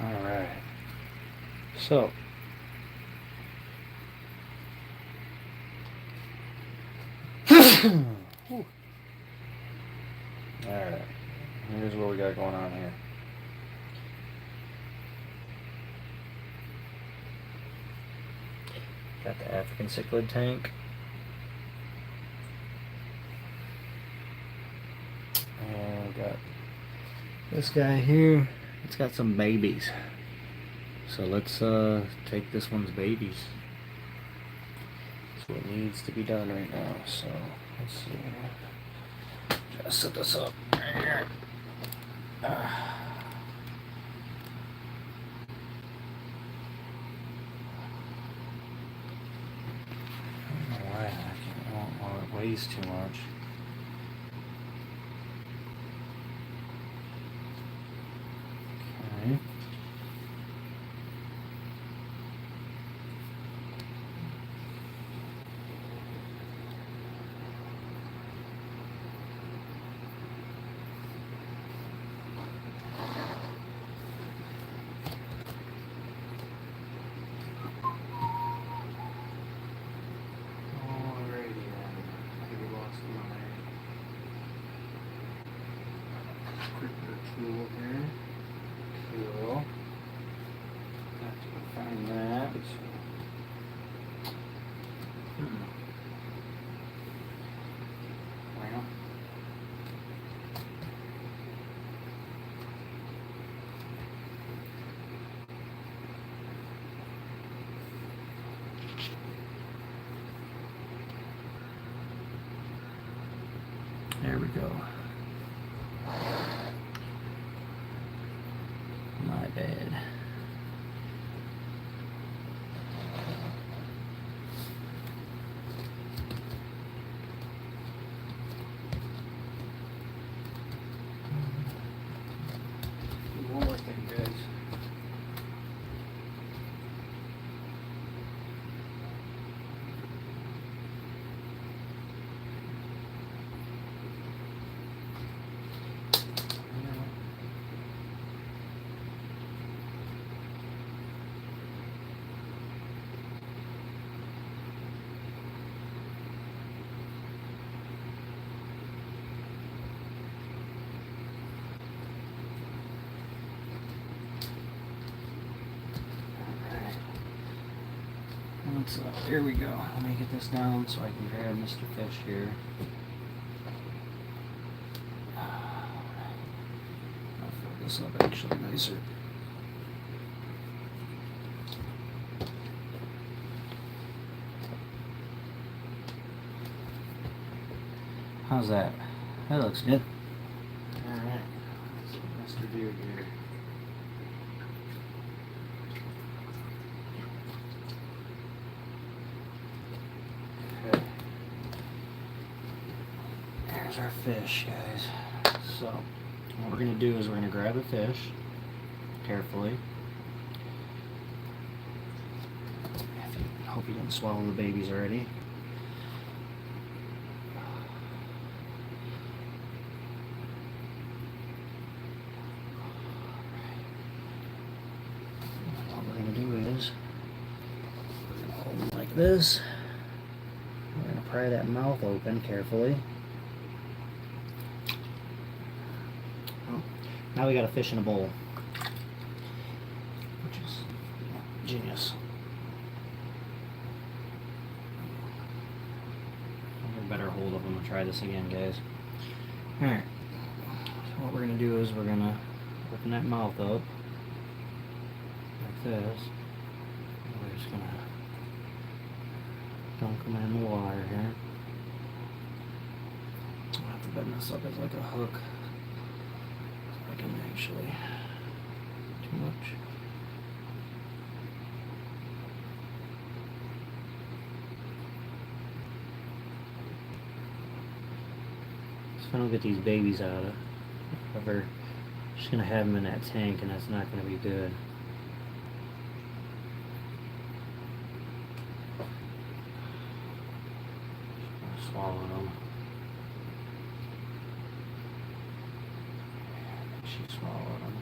Alright. So. Alright. Here's what we got going on here. Got the African cichlid tank. And we got this guy here. It's got some babies. So let's take this one's babies. That's what needs to be done right now. So let's see. Try to set this up right here. It weighs too much. Okay. Cool here. Cool. Have to find that. Well. There we go. My bad. One more thing, guys. Here we go. Let me get this down so I can grab Mr. Fish here. I'll fill this up actually nicer. How's that? That looks good. Alright. Mr. Beard here. There's our fish, guys. So, what we're going to do is we're going to grab the fish carefully. Hope you didn't swallow the babies already. What we're going to do is hold them like this. We're going to pry that mouth open carefully. Now we got a fish in a bowl, which is genius. I'll get a better hold of them and try this again, guys. Alright, so what we're going to do is we're going to open that mouth up like this. And we're just going to dunk them in the water here. I'll have to bend this up as like a hook. Actually, too much. So if I don't get these babies out of her, I'm just gonna have them in that tank, and that's not gonna be good. Swallow them. She swallowed them.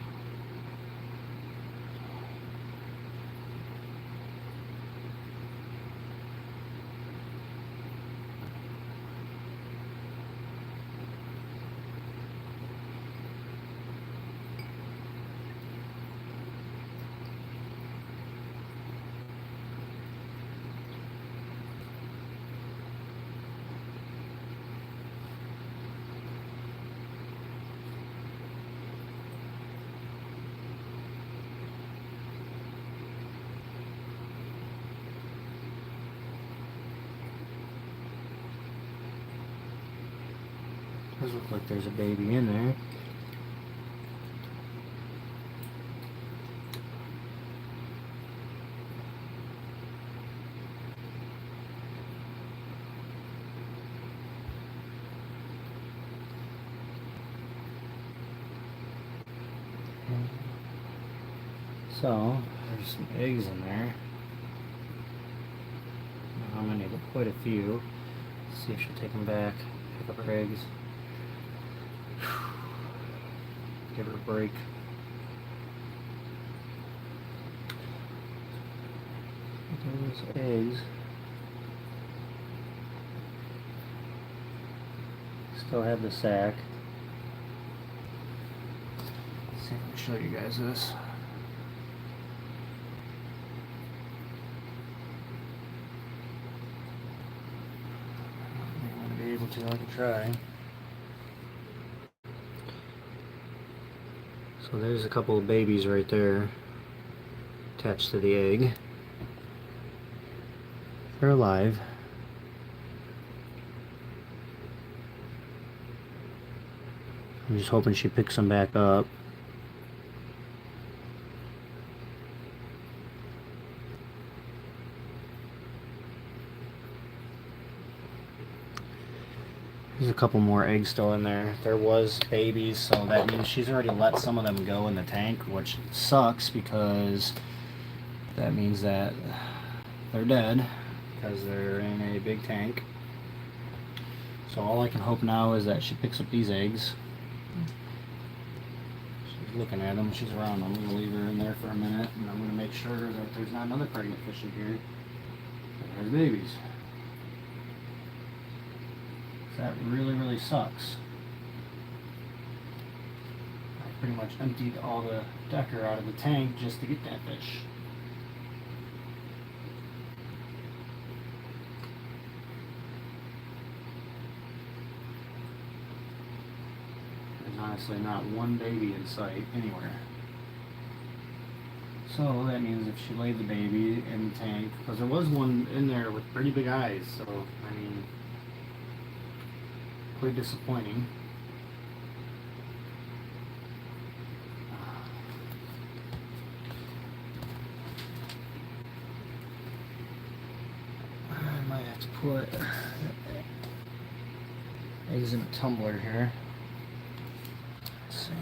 Does look like there's a baby in there. So, there's some eggs in there. How many? But quite a few. Let's see if she'll take them back, pick up her eggs. Give her a break. Those eggs still have the sack. Let's see if I can show you guys this. I'm gonna be able to. I can try. So there's a couple of babies right there attached to the egg. They're alive. I'm just hoping she picks them back up. There's a couple more eggs still in there. There was babies, so that means she's already let some of them go in the tank, which sucks because that means that they're dead because they're in a big tank. So all I can hope now is that she picks up these eggs. She's looking at them, she's around them. I'm going to leave her in there for a minute, and I'm going to make sure that there's not another pregnant fish in here. There's babies. That really sucks. I pretty much emptied all the Decker out of the tank just to get that fish. There's honestly not one baby in sight anywhere. So that means if she laid the baby in the tank, because there was one in there with pretty big eyes, so I mean, quite disappointing. I might have to put eggs in a tumbler here. Let's see.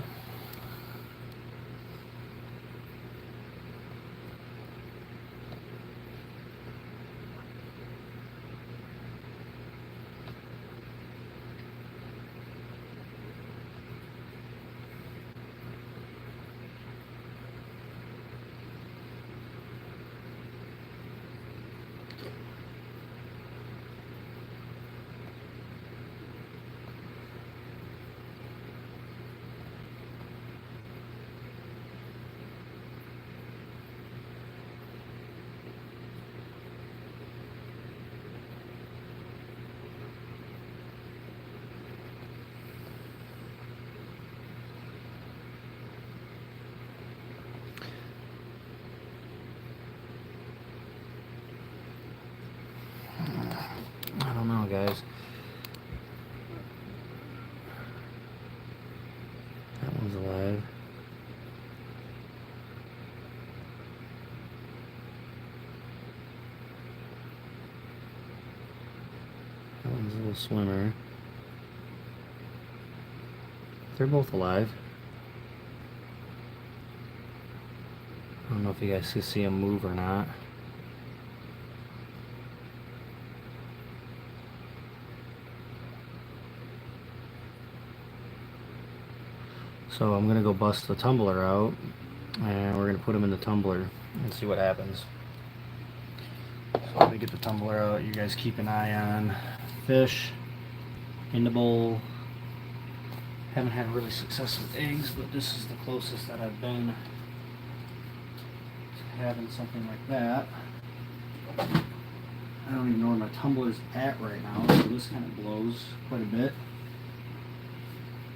I don't know, guys. That one's alive. That one's a little swimmer. They're both alive. I don't know if you guys can see them move or not. So I'm going to go bust the tumbler out, and we're going to put them in the tumbler and see what happens. So let me get the tumbler out. You guys keep an eye on fish in the bowl. Haven't had really success with eggs, but this is the closest that I've been to having something like that. I don't even know where my tumbler's at right now, so this kind of blows quite a bit.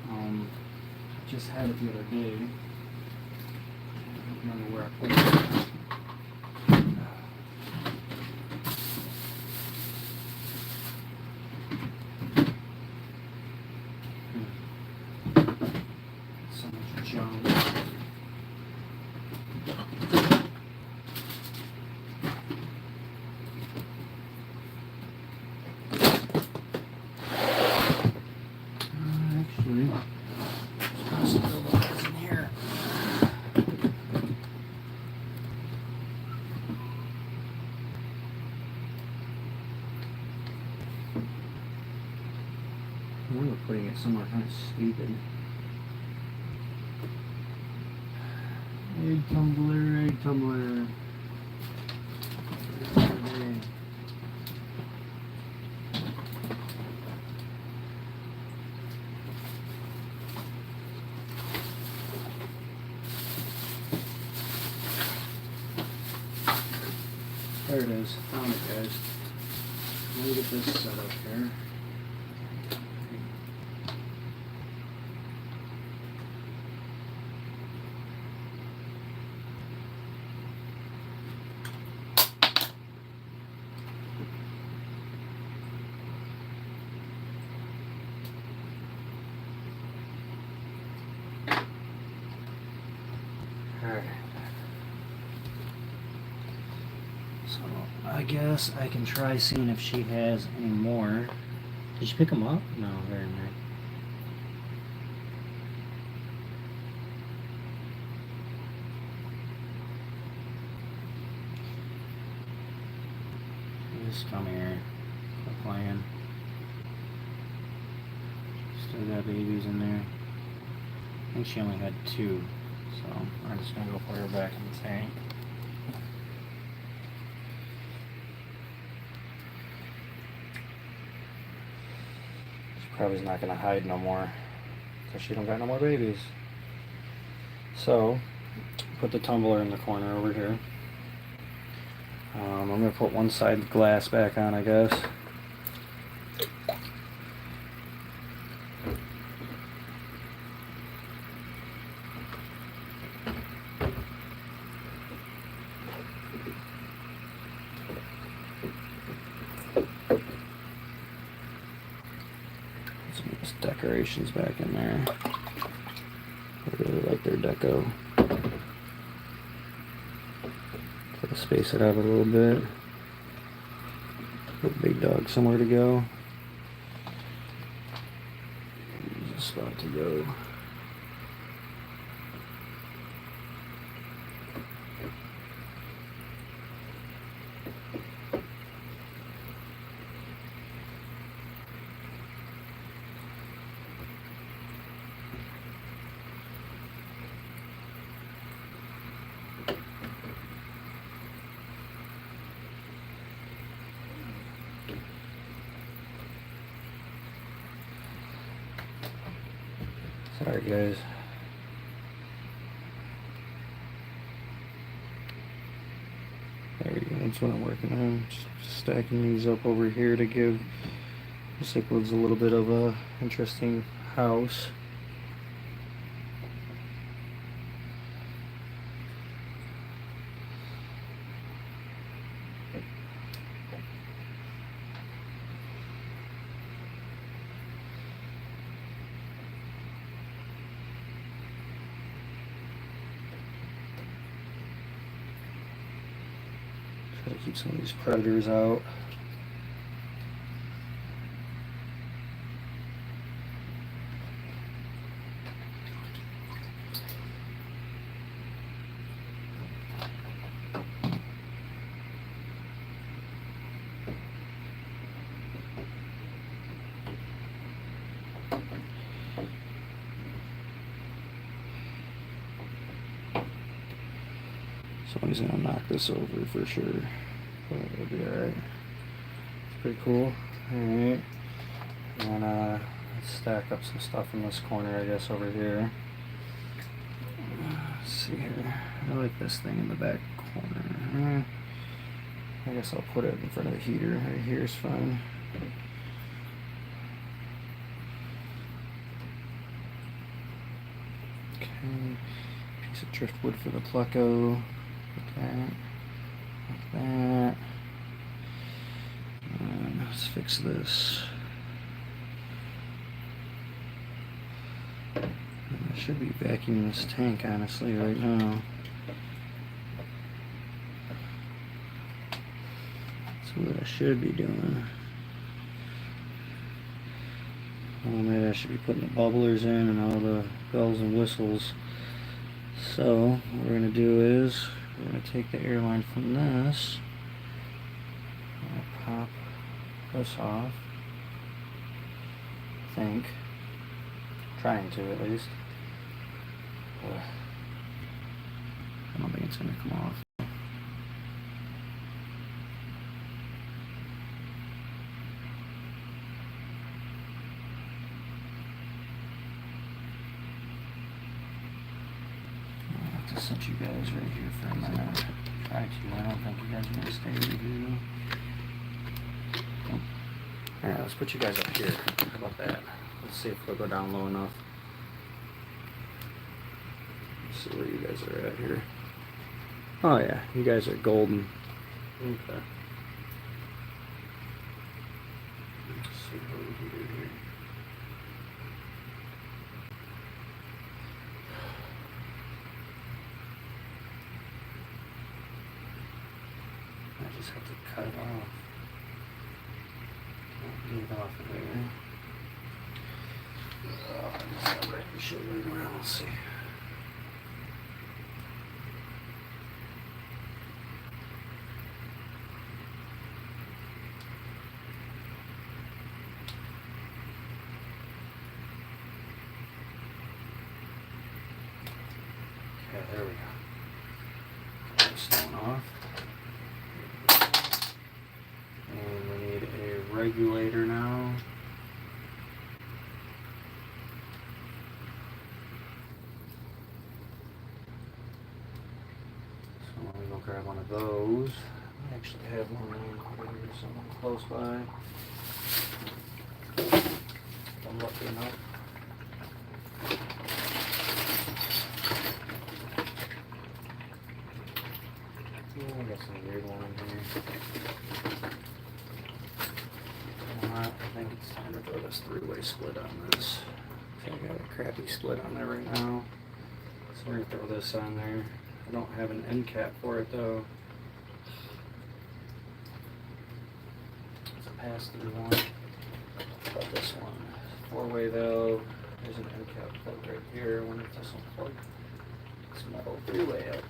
I just had it the other day. I don't remember where I put it. somewhere kind of stupid. Egg tumbler, egg tumbler. There it is. Found it, guys. Let me get this set up here. Alright. So I guess I can try seeing if she has any more. Did you pick them up? No, very nice. Just come here. Quit playing. Still got babies in there. I think she only had 2. So I'm just gonna go put her back in the tank. She probably not gonna hide no more because she don't got no more babies. So put the tumbler in the corner over here. I'm gonna put one side glass back on, I guess. Some nice decorations back in there. I really like their deco. Try to space it out a little bit. Put big dog somewhere to go. There's a spot to go. Sorry guys. There we go, that's what I'm working on. Just stacking these up over here to give the cichlids a little bit of a interesting house. Try to keep some of these predators out. Somebody's gonna knock this over for sure, but it'll be alright. It's pretty cool. Alright. And let's stack up some stuff in this corner, I guess, over here. Let's see here. I like this thing in the back corner. I guess I'll put it in front of the heater. Right here is fine. Okay. Piece of driftwood for the pleco. Like that. And let's fix this. I should be vacuuming this tank, honestly, right now. That's what I should be doing. Well, maybe I should be putting the bubblers in and all the bells and whistles. So, what we're going to do is we're going to take the airline from this. Pop this off. I think. Trying to, at least. I don't think it's going to come off. I'll have to set you guys right here for a minute. Try to. I don't think you guys are going to stay right here. Alright, let's put you guys up here. How about that? Let's see if we'll go down low enough. Let's see where you guys are at here. Oh yeah, you guys are golden. Okay. Let's see what we can do here. I just have to cut it off. Get it off of there. Oh, I just got right your shoulder around. Let's see. Okay, there we go. Get this stone off. And we need a regulator now. So let me go grab one of those. I actually have one over here somewhere close by. I'm lucky enough. I got some weird one in here. I think it's time to throw this three-way split on this. I got a crappy split on there right now. So we're going to throw this on there. I don't have an end cap for it though. It's a pass-through one. How about this one? Four-way valve. There's an end cap plug right here. I wonder if this will plug this metal three-way up.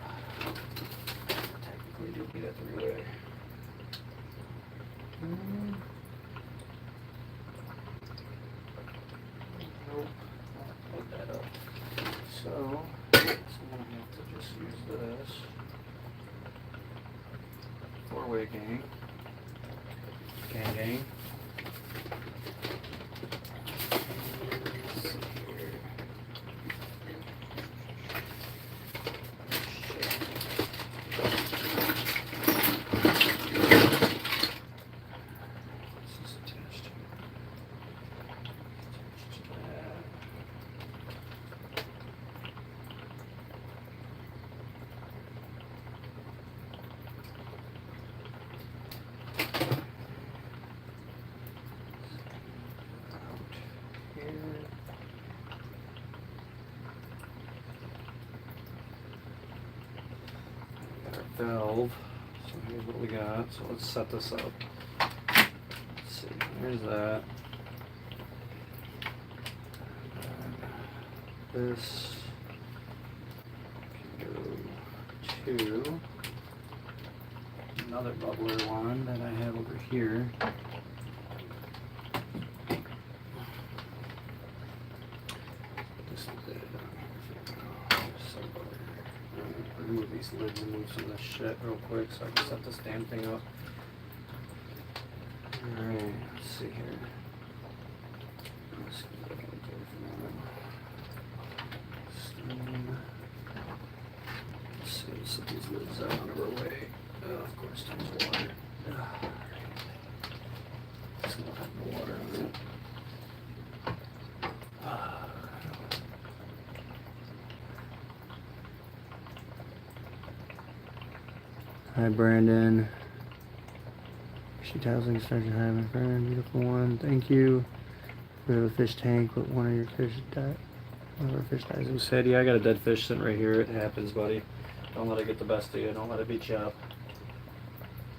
We do need a three-way. Nope, I'll plug that up. So I'm gonna have to just use this. Four-way gang. Gang. Let's see here. Valve. So here's what we got. So let's set this up. Let's see. There's that. This can go to another bubbler one that I have over here. Remove these lids and move some of this shit real quick so I can set this damn thing up. Alright, let's see here. Let's see what I can do from now. Let's see, let's set these lids out of our way. Of course, tons of water. It's gonna have no water on it. Hi Brandon. Sheet housing started high, my friend. Beautiful one. Thank you. We have a fish tank with one of your fish died. One of our fish dies. Who said, yeah, I got a dead fish sitting right here. It happens, buddy. Don't let it get the best of you. Don't let it beat you up.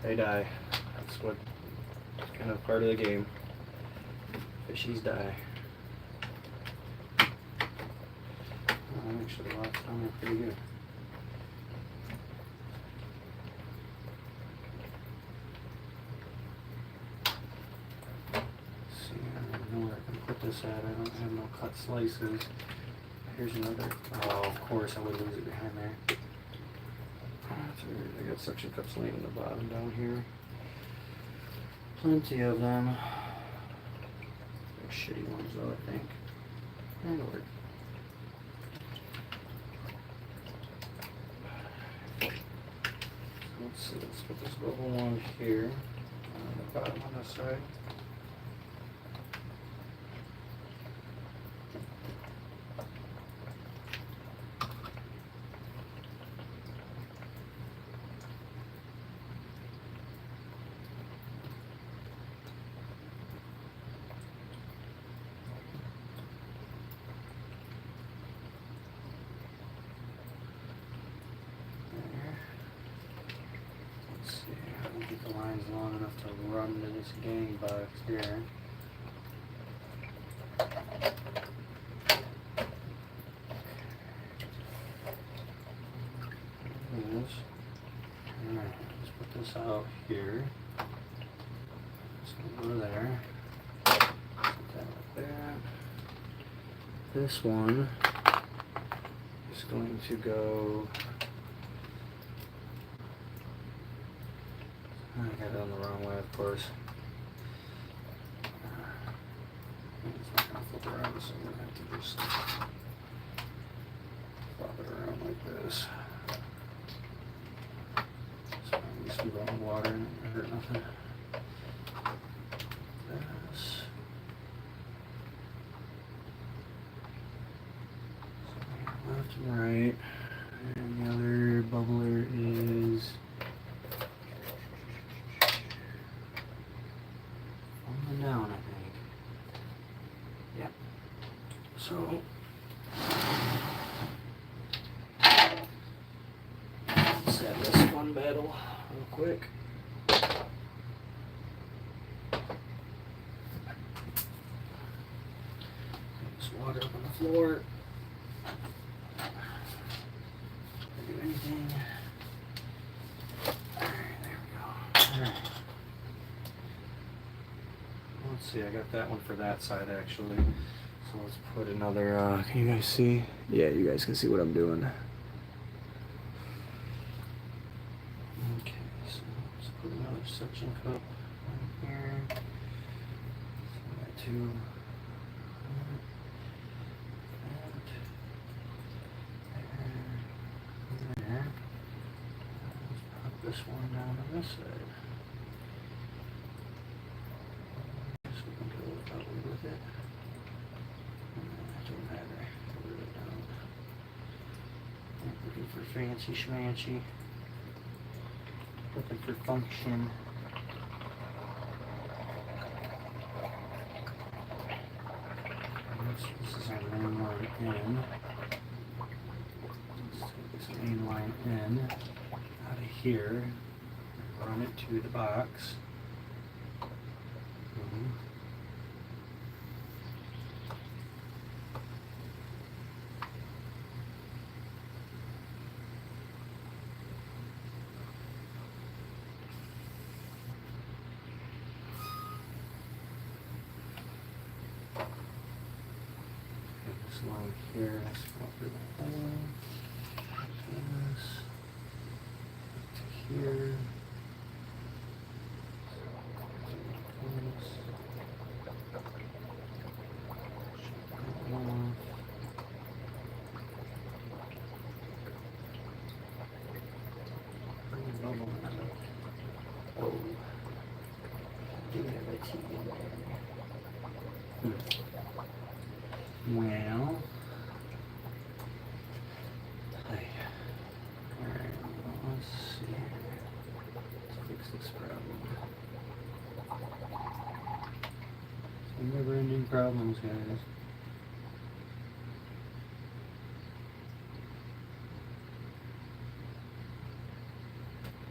They die. That's what kind of part of the game. Fishies die. Actually, last time they're pretty good. this at? I don't have no cut slices. Here's another. Oh, of course, I would lose it behind there. That's weird. I got suction cups laying in the bottom down here. Plenty of them. They're shitty ones though, I think. That'll work. Let's see, let's put this bubble one here on the bottom on this side. Get the lines long enough to run into this gang box here. Alright, let's put this out here. It's gonna go there. Put that like that. This one is going to go. I got it on the wrong way, of course. It's not going to flip around, so I'm going to have to just flop it around like this. So at least we don't have water and it hurt nothing. This. So left and right. And the other bubbler is down, I think. Yep. So let's have this one battle real quick. Just water up on the floor. Do anything. Alright, there we go. Alright. Let's see, I got that one for that side actually. So let's put another, can you guys see? Yeah, you guys can see what I'm doing. Okay, so let's put another suction cup right here. So I got two. There. Let's pop this one down on this side. With it. Don't matter. Put it down. Not looking for fancy schmancy. Looking for function. This is our main line in. Let's take this main line in out of here and run it to the box. Line here, let's pop it down. This to here. Oh, do have a TV there. Well, alright, let's see. Let's fix this problem. Some never-ending problems, guys.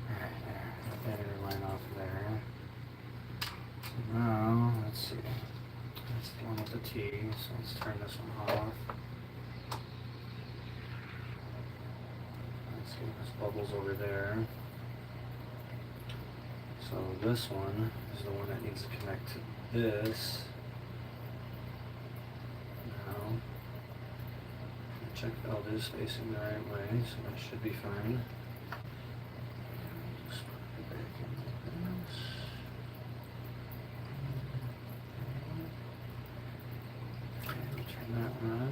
Alright, there. Better line off there. So now, let's see. That's the one with the T, so let's turn this one off. Let's see, there's bubbles over there. So this one is the one that needs to connect to this. check the belt is facing the right way, so that should be fine. Just put it back in like this. Okay, turn that on.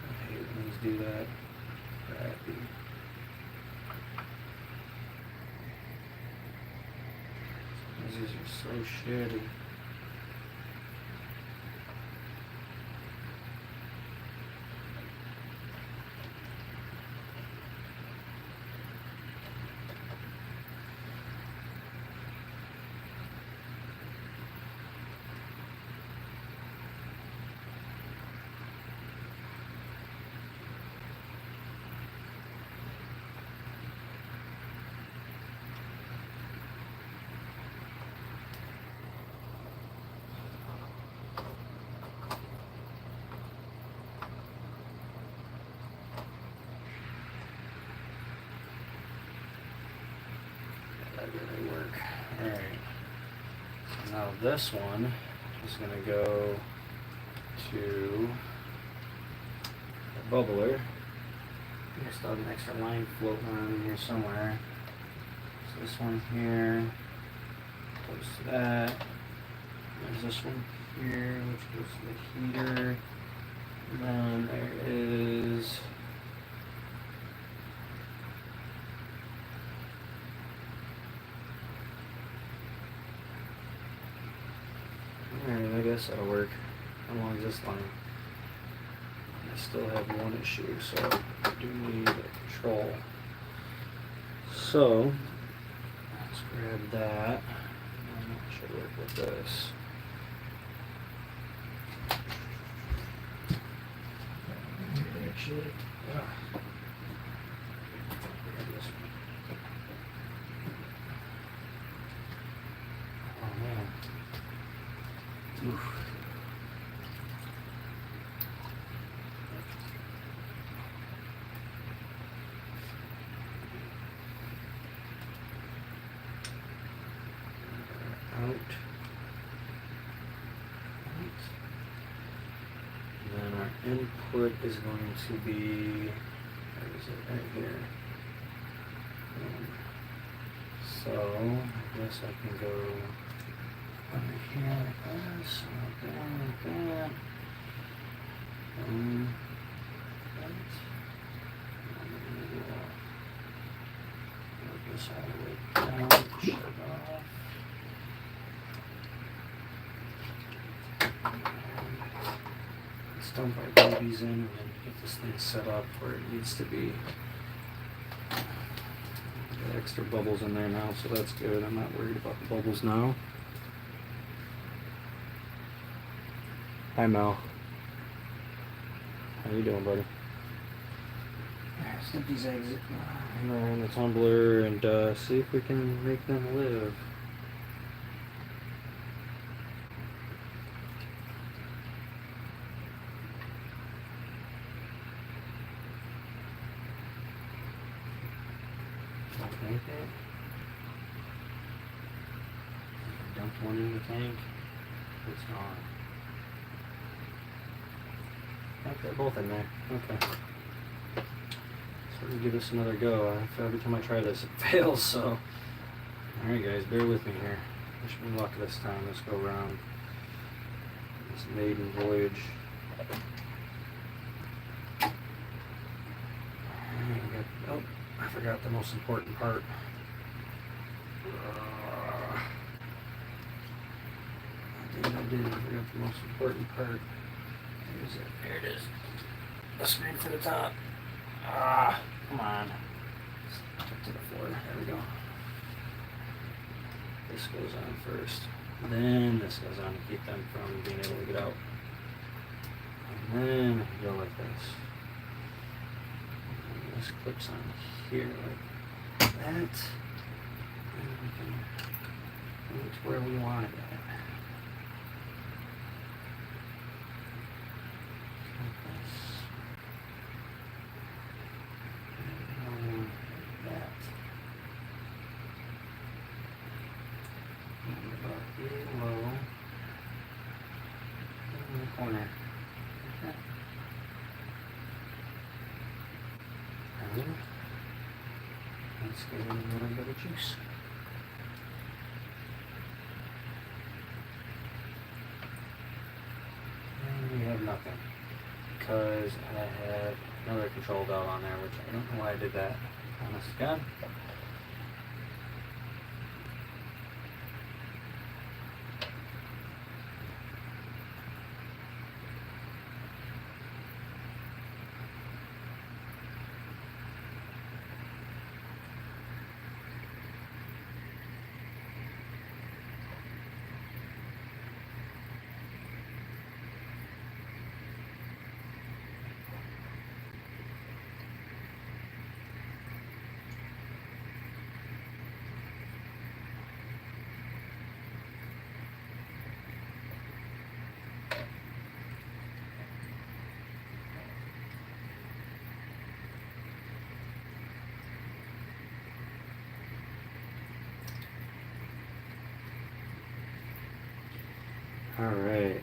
I hate when these do that. Crappy. These are so shitty. That really work. Alright. So now this one is going to go to the bubbler. I still have an extra line floating around in here somewhere. So this one here goes to that. There's this one here which goes to the heater. And then there is alright, I guess that'll work. How long is this line? I still have one issue, so I do need a control. So let's grab that. And that should work with this. Actually, grab this one. Oh man. Oof. Out. And then our input is going to be, where is it? Right here. So I guess I can go under here like this, like that. Move this all the way down, shut it off. Let's dump our babies in and then get this thing set up where it needs to be. Got extra bubbles in there now, so that's good. I'm not worried about the bubbles now. Hi Mel. How you doing, buddy? Let's get these eggs in the tumbler and see if we can make them live. Okay. Dumped one in the tank. It's gone. Okay, they're both in there. Okay. So we'll give this another go. Every time I try this, it fails, so. Alright guys, bear with me here. Wish me luck this time. Let's go around this maiden voyage. Oh, I forgot the most important part. I did. I forgot the most important part. There's it. There it is. The screen for the top. Come on. Up to the floor. There we go. This goes on first. Then this goes on to keep them from being able to get out. And then go like this. And this clips on here like that. And we can move it to where we want it at. corner. And let's get in a little bit of juice. And we have nothing. Because I had another control valve on there, which I don't know why I did that. Honest to God. Alright,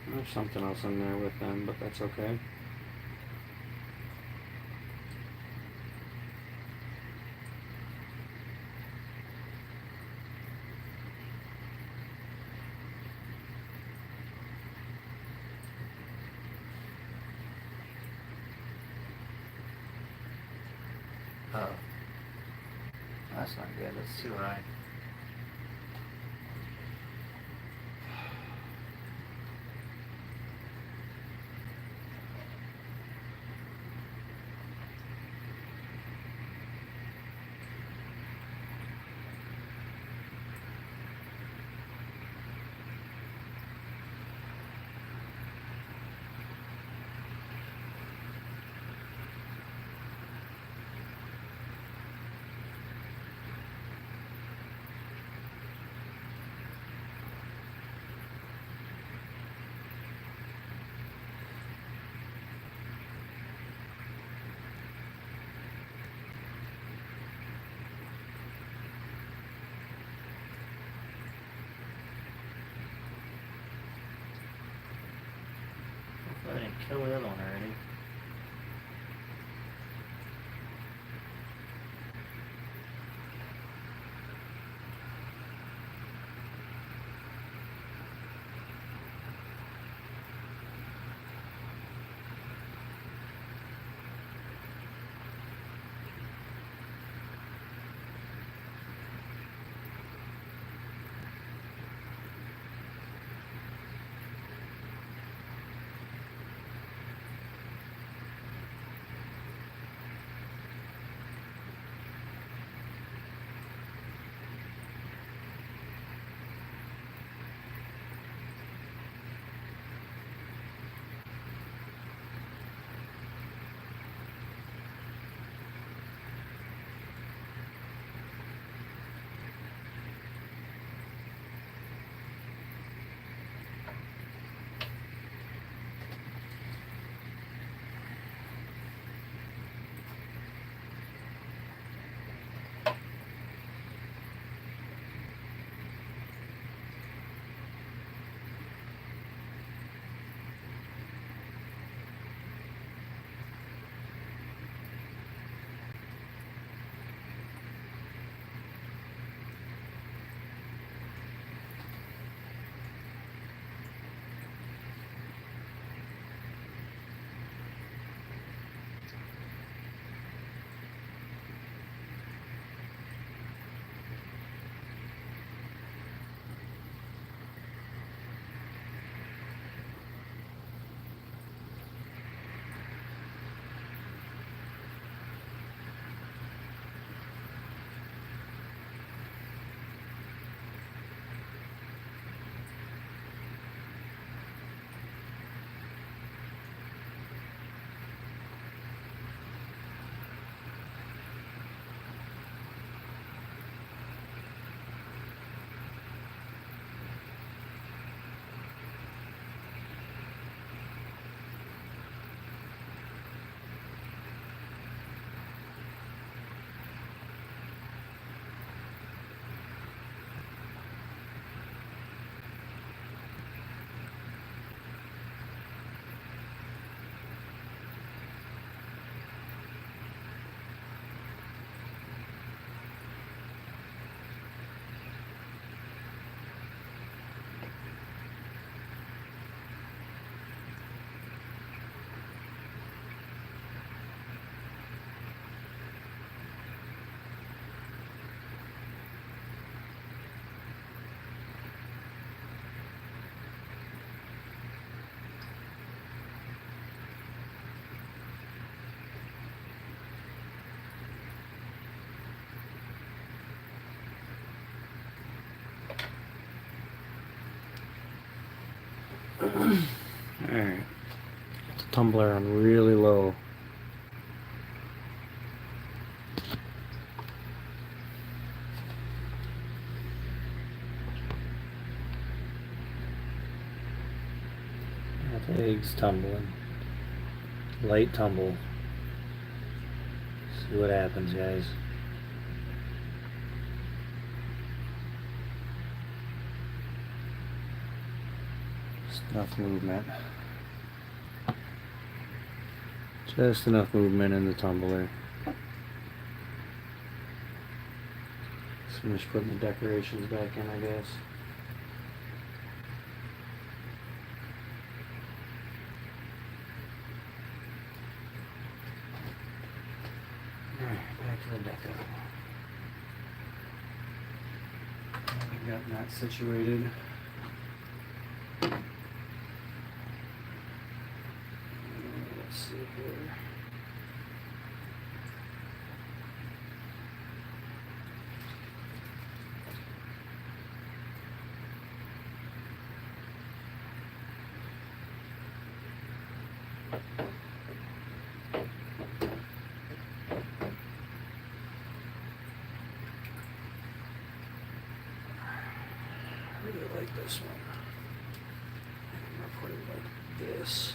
there's something else in there with them, but that's okay. Oh, that's not good, that's too high. I didn't kill the other one already. Alright. Put the tumbler on really low. Got the eggs tumbling. Light tumble. See what happens, guys. Just enough movement. Just enough movement in the tumbler. Just finish putting the decorations back in, I guess. Alright, back to the deco. I've got that situated. Let's see here. I really like this one. I'm gonna put it like this.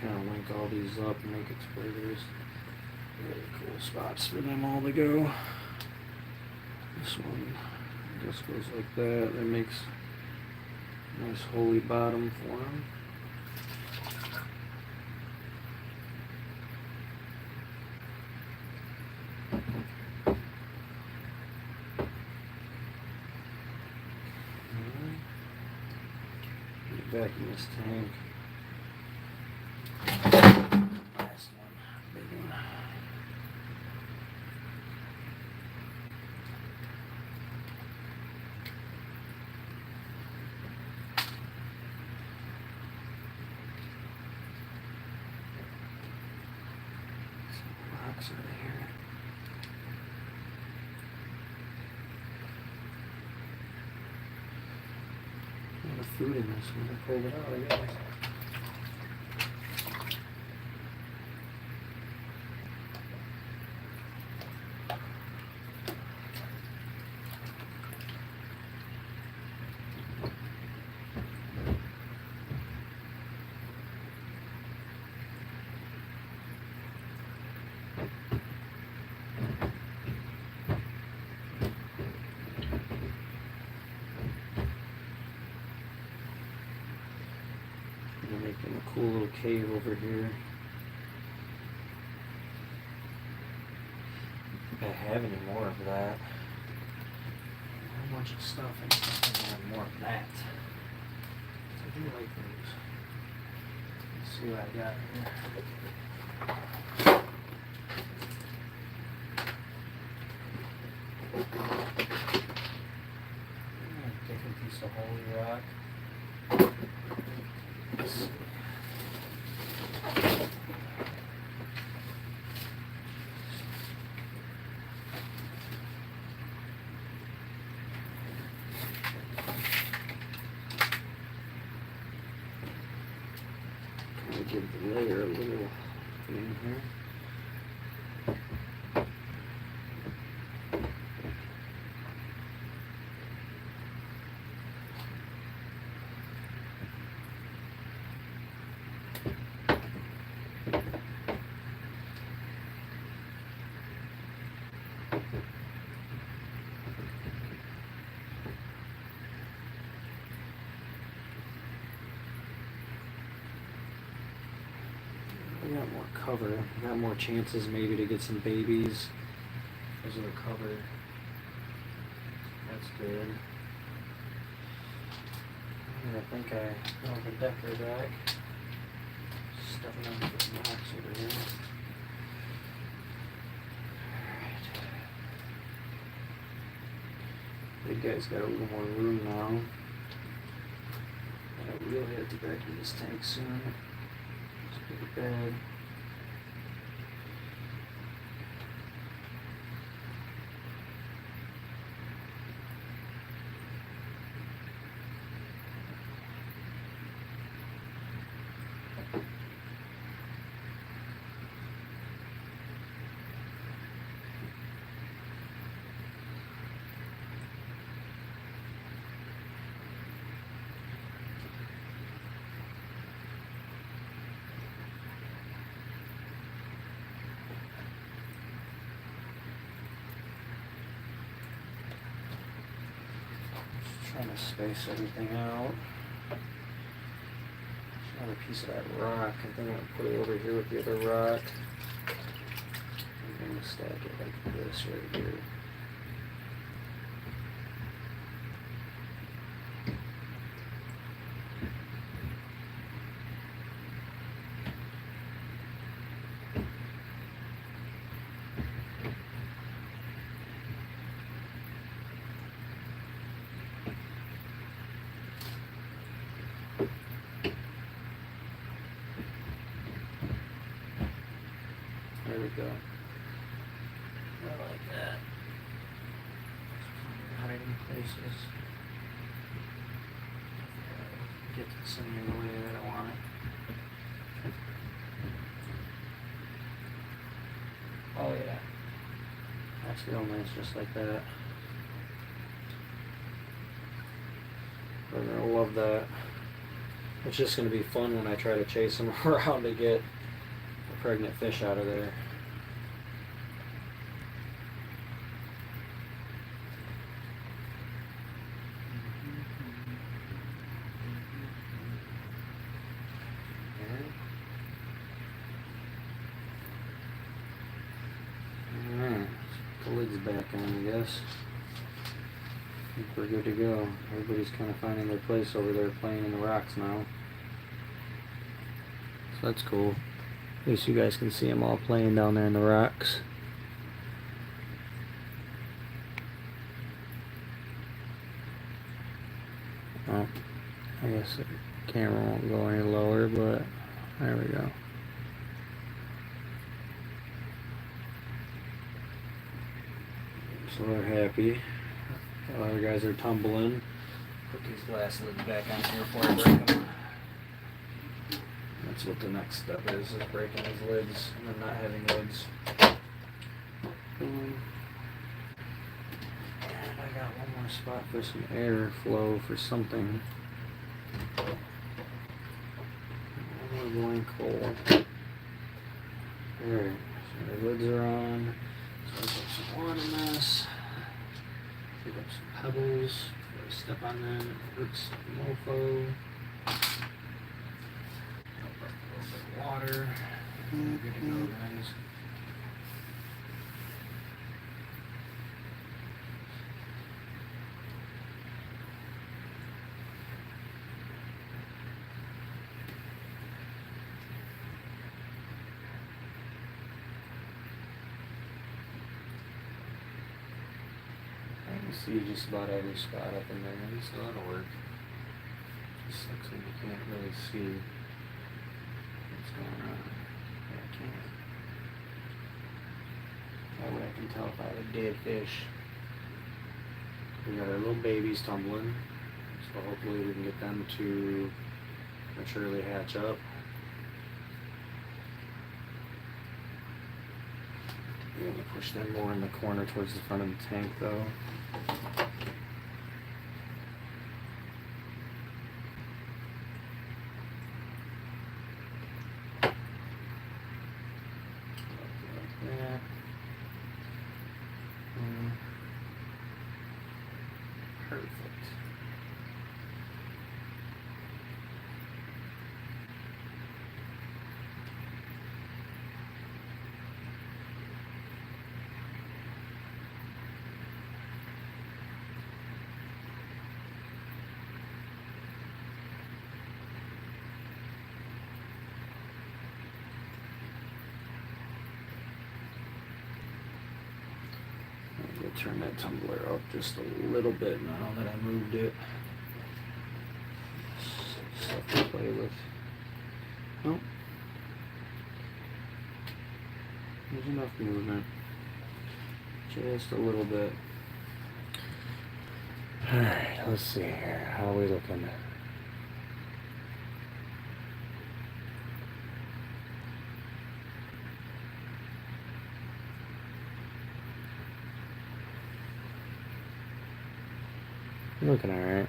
Kind of link all these up and make it to where there's really cool spots for them all to go. This one just goes like that. That makes a nice holy bottom for them. Get back in this tank. Last one, big one. Some rocks over here. A lot of food in this one. I pulled it out, I guess. They're making a cool little cave over here. I don't have any more of that. A whole bunch of stuff. I think I have more of that. I do like those. Let's see what I got here. Different piece of holy rock. Let's see. Kind of give the layer a little in here. We got more cover. We got more chances maybe to get some babies because of the cover. That's good. And I think I got the decker back. Stuffing on the box over here. Alright. Big guy's got a little more room now. We'll head to back to this tank soon. Let's go to bed. Trying to space everything out. Another piece of that rock. I think I'm going to put it over here with the other rock. I'm going to stack it like this right here. There we go. I like that. Hiding places. Get this in here the way that I want it. Oh yeah. That's real nice just like that. They're gonna love that. It's just gonna be fun when I try to chase them around to get a pregnant fish out of there. Alright, the lid's back on, I guess. I think we're good to go. Everybody's kind of finding their place over there playing in the rocks now. So that's cool. At least you guys can see them all playing down there in the rocks. Oh, I guess the camera won't go any lower, but there we go. So they're happy. The other guys are tumbling. Put these glass lids back on here before I break them. That's what the next step is breaking these lids and then not having lids. And I got one more spot for some air flow for something. One more blank hole. Alright, so the lids are on. So I'll put some water in this. Pick up some pebbles. Before I step on them, it hurts the mofo. Water. We're good to go, guys. I can see just about every spot up in there, so that'll work. Just looks like you can't really see what's going on. Yeah, I can't. That way I can tell if I have a dead fish. We got our little babies tumbling, so hopefully we can get them to maturely hatch up. I'm going to push them more in the corner towards the front of the tank though. Perfect. I'm going to turn that tumbler up just a little bit now that I moved it. play with. Oh, there's enough movement. Just a little bit. Alright, let's see here. How are we looking? Looking alright.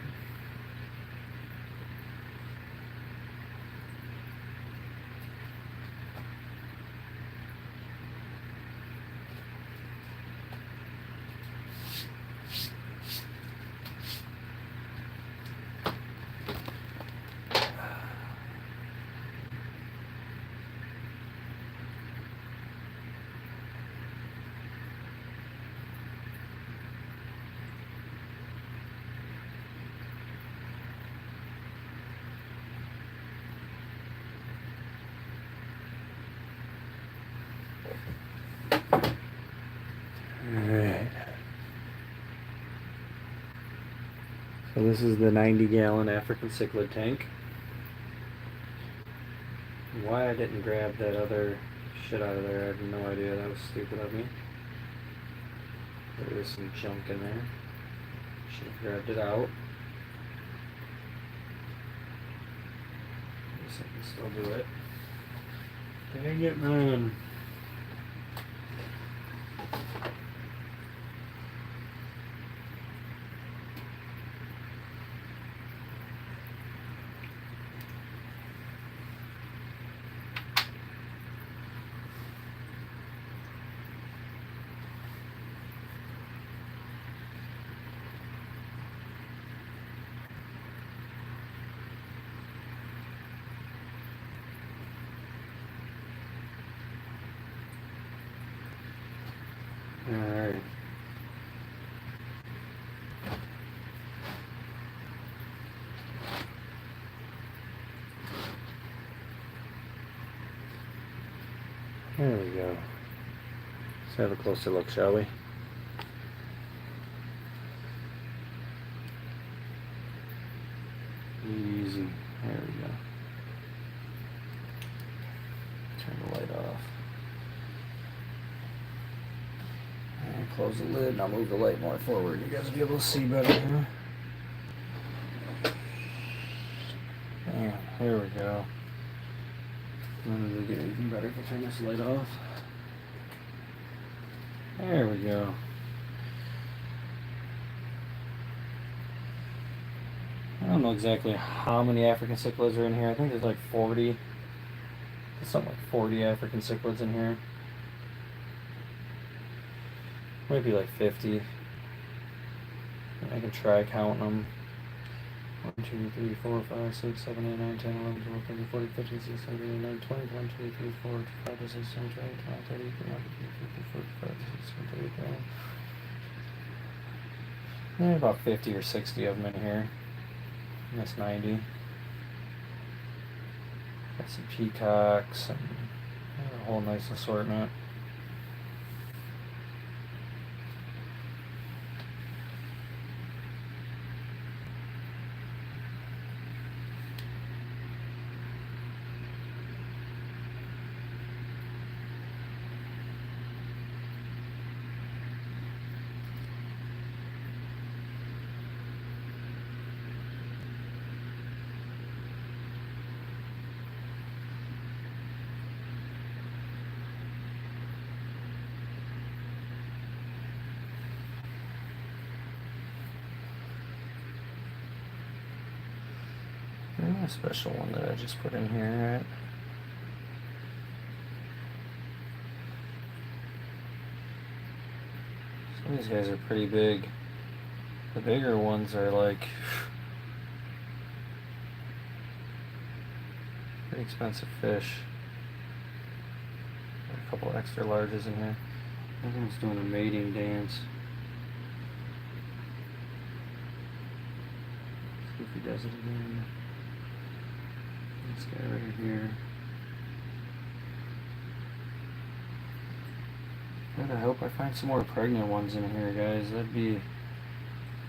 Alright. So this is the 90-gallon African cichlid tank. Why I didn't grab that other shit out of there, I have no idea. That was stupid of me. There is some junk in there. Should have grabbed it out. I guess I can still do it. Dang it, man. Alright. There we go. Let's have a closer look, shall we? Easy. There we go. Turn the light off. And close the lid, and I'll move the light more forward. You guys will be able to see better, huh? Yeah, there we go. It'll get even better if I turn this light off. There we go. I don't know exactly how many African cichlids are in here. I think there's like 40. There's something like 40 African cichlids in here. Might be like 50. I can try counting them. 1, 2, 3, 4, 5, 6, 7, 8, 9, 10, 11, 12, 13, 14, 15, 16, 17, 18, 19, 20, 21, 22, 23, 24, 25, 26, 27, 28, 29, 30, 31, 32, 33, 34, 35, 36, 37, 38, 39. About 50 or 60 of them in here. And that's 90. Got some peacocks and a whole nice assortment. A special one that I just put in here, right? Some of these guys are pretty big. The bigger ones are like pretty expensive fish. Got a couple extra larges in here. This one's doing a mating dance. See if he does it again. This guy right here. God, I hope I find some more pregnant ones in here, guys. That'd be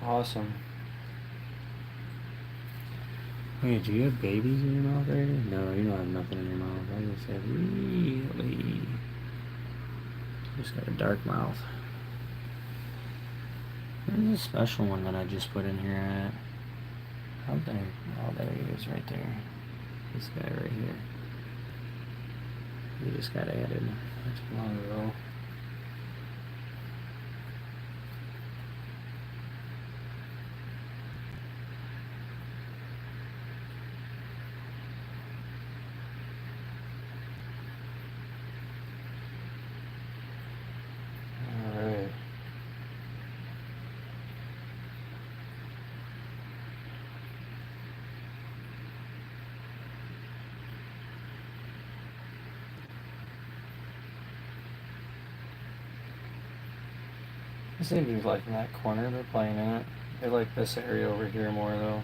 awesome. Hey, do you have babies in your mouth right now? No, you don't have nothing in your mouth. I just said, really? Just got a dark mouth. Where's the special one that I just put in here at? Oh, there he is right there. This guy right here. He just got added not too long ago. Alright. I seem to be liking that corner. They're playing in it. They like this area over here more though.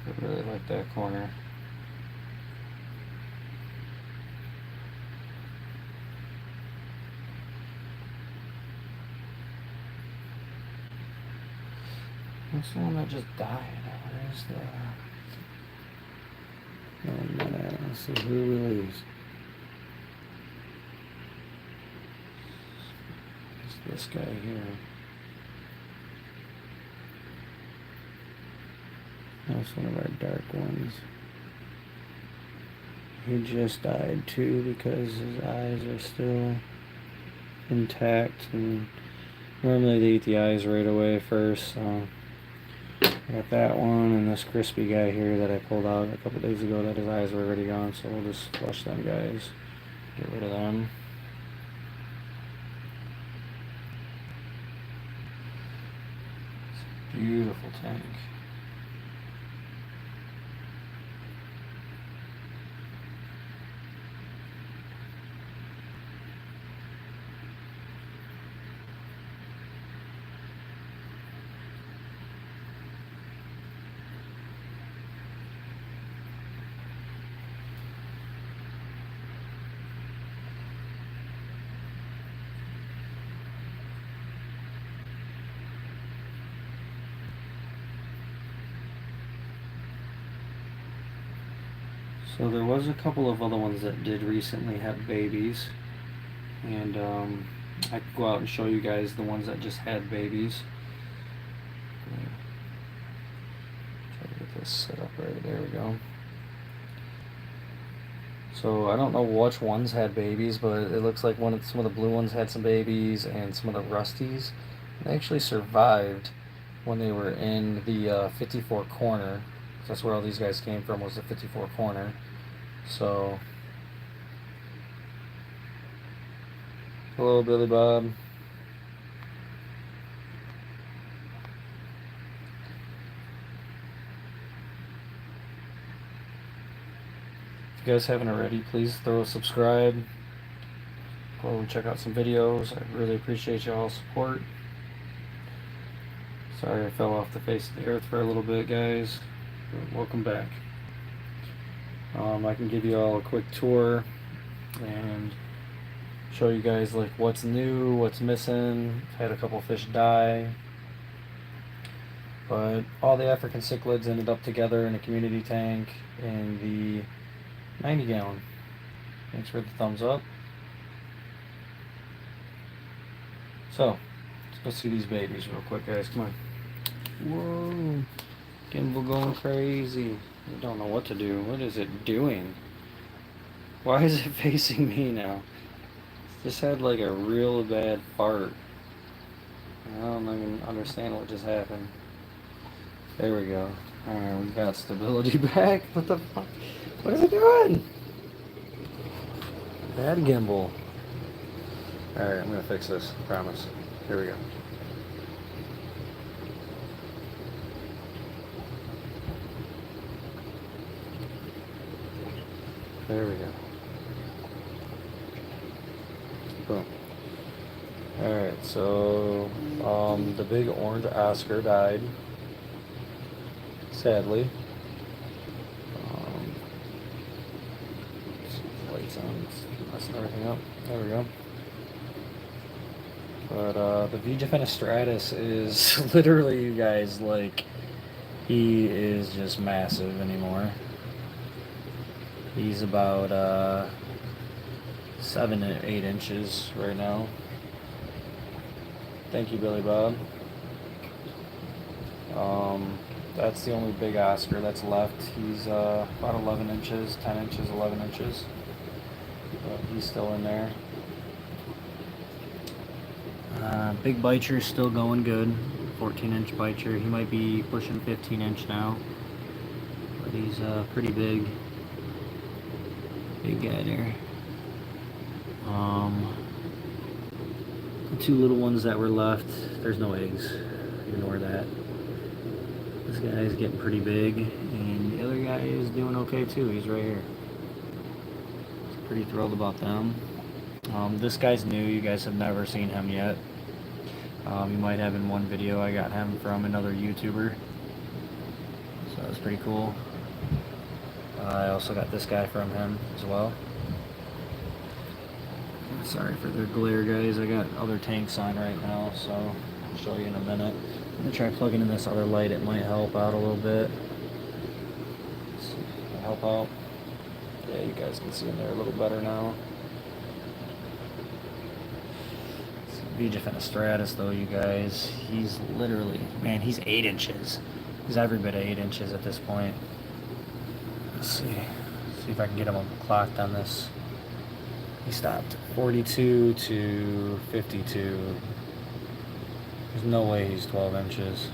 I really like that corner. What's the one that just died? Where's the... Oh, no, let's see who we lose. It's this guy here. That's one of our dark ones. He just died too because his eyes are still intact, and normally they eat the eyes right away first. So I got that one and this crispy guy here that I pulled out a couple days ago that his eyes were already gone, so we'll just flush them guys. Get rid of them. It's a beautiful tank. So there was a couple of other ones that did recently have babies, and I could go out and show you guys the ones that just had babies. Try to get this set up right. There we go. So I don't know which ones had babies, but it looks like some of the blue ones had some babies, and some of the rusties. They actually survived when they were in the 54 corner. That's where all these guys came from, was the 54 corner. So, hello Billy Bob. If you guys haven't already, please throw a subscribe before we check out some videos. I really appreciate y'all's support. Sorry I fell off the face of the earth for a little bit, guys. But welcome back. I can give you all a quick tour and show you guys like what's new, what's missing. I've had a couple fish die, but all the African cichlids ended up together in a community tank in the 90 gallon. Thanks for the thumbs up. So let's go see these babies real quick, guys. Come on. Whoa, gimbal going crazy. I don't know what to do. What is it doing? Why is it facing me now? This had like a real bad fart. I don't even understand what just happened. There we go. Alright, we got stability back. What the fuck? What is it doing? Bad gimbal. Alright, I'm gonna fix this. Promise. Here we go. There we go. Boom. Alright, so the big orange Oscar died, sadly. Lights on, it's loosen everything up. There we go. But the VJ Fenestratus is literally, you guys, like, he is just massive anymore. He's about 7 to 8 inches right now. Thank you, Billy Bob. That's the only big Oscar that's left. He's about 11 inches, 10 inches, 11 inches. But he's still in there. Big Bicher is still going good. 14-inch Bicher. He might be pushing 15-inch now. But he's pretty big. Big guy there. The 2 little ones that were left, there's no eggs. Ignore that. This guy is getting pretty big, and the other guy is doing okay too. He's right here. Pretty thrilled about them. This guy's new. You guys have never seen him yet. You might have in one video. I got him from another YouTuber, so that's pretty cool. I also got this guy from him as well. Sorry for the glare, guys. I got other tanks on right now, so I'll show you in a minute. I'm gonna try plugging in this other light. It might help out a little bit. Help out. Yeah, you guys can see in there a little better now. VJ Fenestratus, though, you guys, he's literally, man, he's 8 inches. He's every bit of 8 inches at this point. Let's see if I can get him clocked on this. He stopped 42 to 52. There's no way he's 12 inches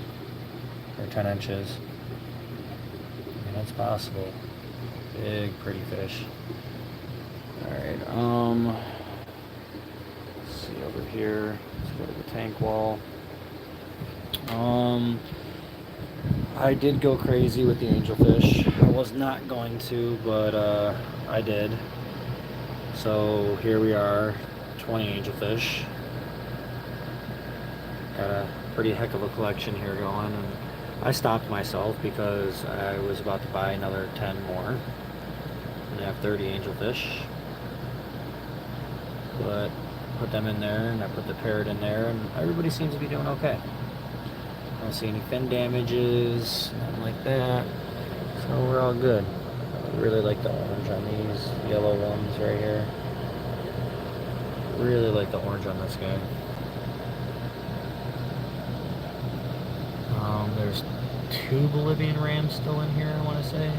or 10 inches. I mean, that's possible. Big, pretty fish. Alright, let's see over here. Let's go to the tank wall. I did go crazy with the angelfish. I was not going to, but I did. So here we are, 20 angelfish. Got a pretty heck of a collection here going, and I stopped myself because I was about to buy another 10 more. And I have 30 angelfish. But put them in there, and I put the parrot in there, and everybody seems to be doing okay. I don't see any fin damages, nothing like that. So we're all good. I really like the orange on these yellow ones right here. Really like the orange on this guy. There's 2 Bolivian rams still in here, I want to say.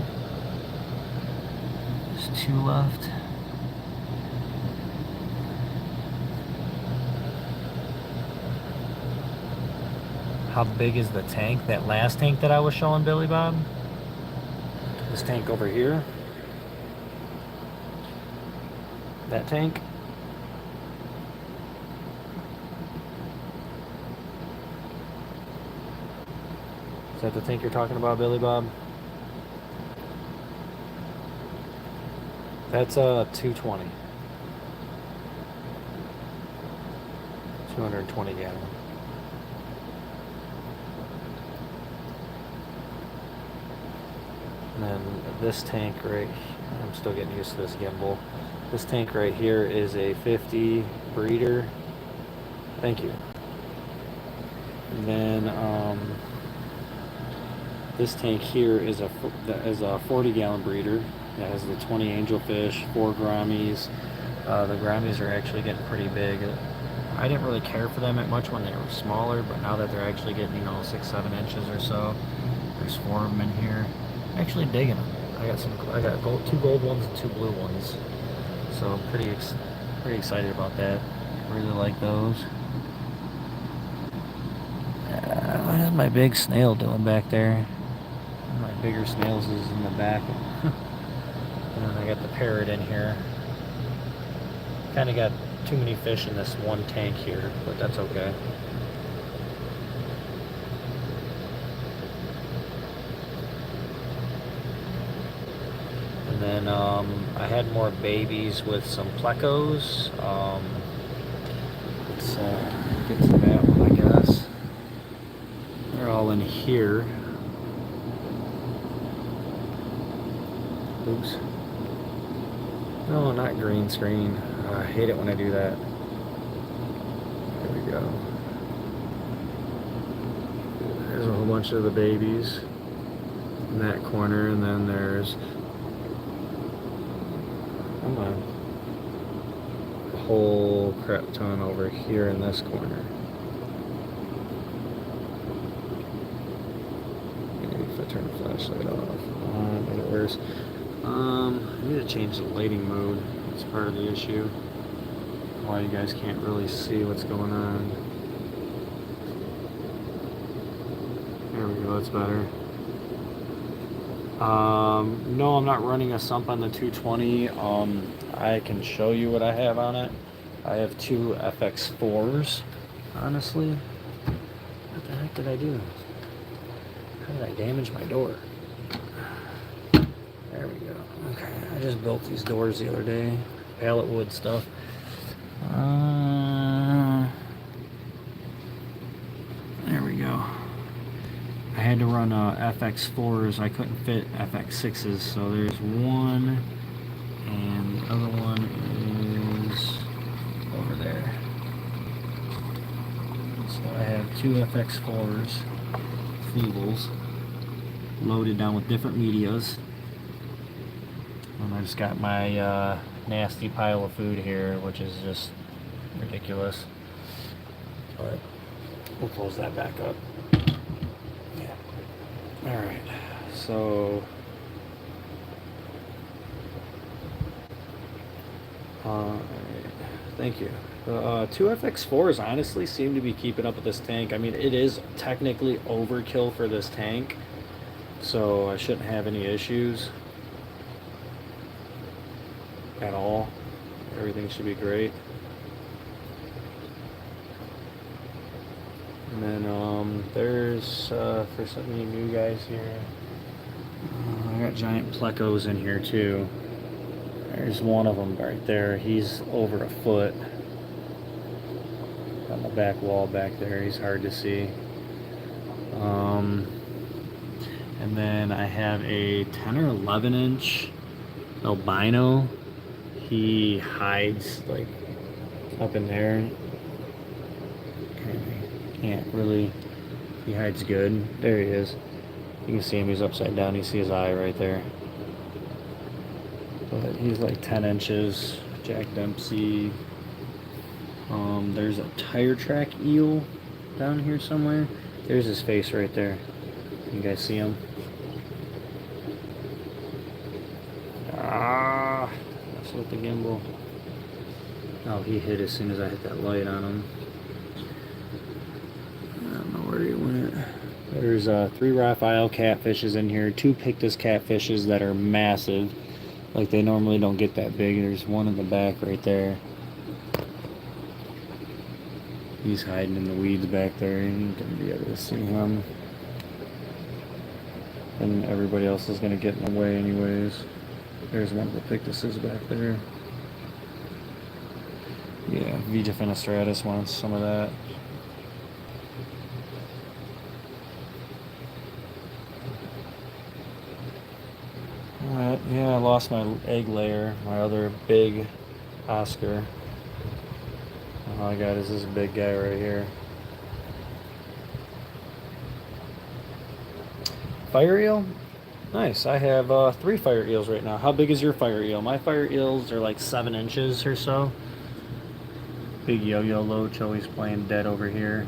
There's 2 left. How big is the tank? That last tank that I was showing Billy Bob? This tank over here. That tank. Is that the tank you're talking about, Billy Bob? That's a 220. 220 gallon. And then this tank right, I'm still getting used to this gimbal. This tank right here is a 50 breeder. Thank you. And then this tank here is a 40 gallon breeder. It has the 20 angelfish, 4 grammies. The grammies are actually getting pretty big. I didn't really care for them that much when they were smaller, but now that they're actually getting, 6-7 inches or so, there's 4 of them in here. I'm actually digging them. I got 2 gold ones and 2 blue ones, so I'm pretty excited about that. Really like those. What is my big snail doing back there? One of my bigger snails is in the back. And then I got the parrot in here. Kind of got too many fish in this one tank here, but that's okay. And then I had more babies with some plecos. Let's get to that one, I guess. They're all in here. Oops. No, not green screen. I hate it when I do that. There we go. There's a whole bunch of the babies in that corner, and then there's, come on, a whole crap ton over here in this corner. Maybe if I turn the flashlight off, make it worse. I need to change the lighting mode. It's part of the issue. Why you guys can't really see what's going on. There we go, that's better. No, I'm not running a sump on the 220. I can show you what I have on it. I have two FX4s, honestly. What the heck did I do? How did I damage my door? There we go. Okay, I just built these doors the other day. Pallet wood stuff. There we go. I had to run FX4s. I couldn't fit FX6s, so there's one, and the other one is over there. So I have two FX4s, Feebles, loaded down with different medias. And I just got my nasty pile of food here, which is just ridiculous. But we'll close that back up. Yeah. Alright. So thank you. The two FX4s honestly seem to be keeping up with this tank. I mean, it is technically overkill for this tank, so I shouldn't have any issues at all. Everything should be great. And then there's for some of you new guys here, I got giant plecos in here too. There's one of them right there. He's over a foot on the back wall back there. He's hard to see. And then I have a 10 or 11 inch albino. He hides like up in there. Can't really, he hides good. There he is. You can see him, he's upside down. You see his eye right there. But he's like 10 inches. Jack Dempsey. There's a tire track eel down here somewhere. There's his face right there. You guys see him? Ah, that's with the gimbal. Oh, he hit as soon as I hit that light on him. I don't know where he went. There's 3 Raphael catfishes in here, 2 Pictus catfishes that are massive. Like, they normally don't get that big. There's one in the back right there. He's hiding in the weeds back there. You're gonna be able to see him. And everybody else is gonna get in the way anyways. There's one of the Pictuses back there. Yeah, Vija Finistratus wants some of that. Alright, yeah, I lost my egg layer, my other big Oscar. All I got is this big guy right here. Fire eel? Nice. I have 3 fire eels right now. How big is your fire eel? My fire eels are like 7 inches or so. Big yo-yo loach always playing dead over here.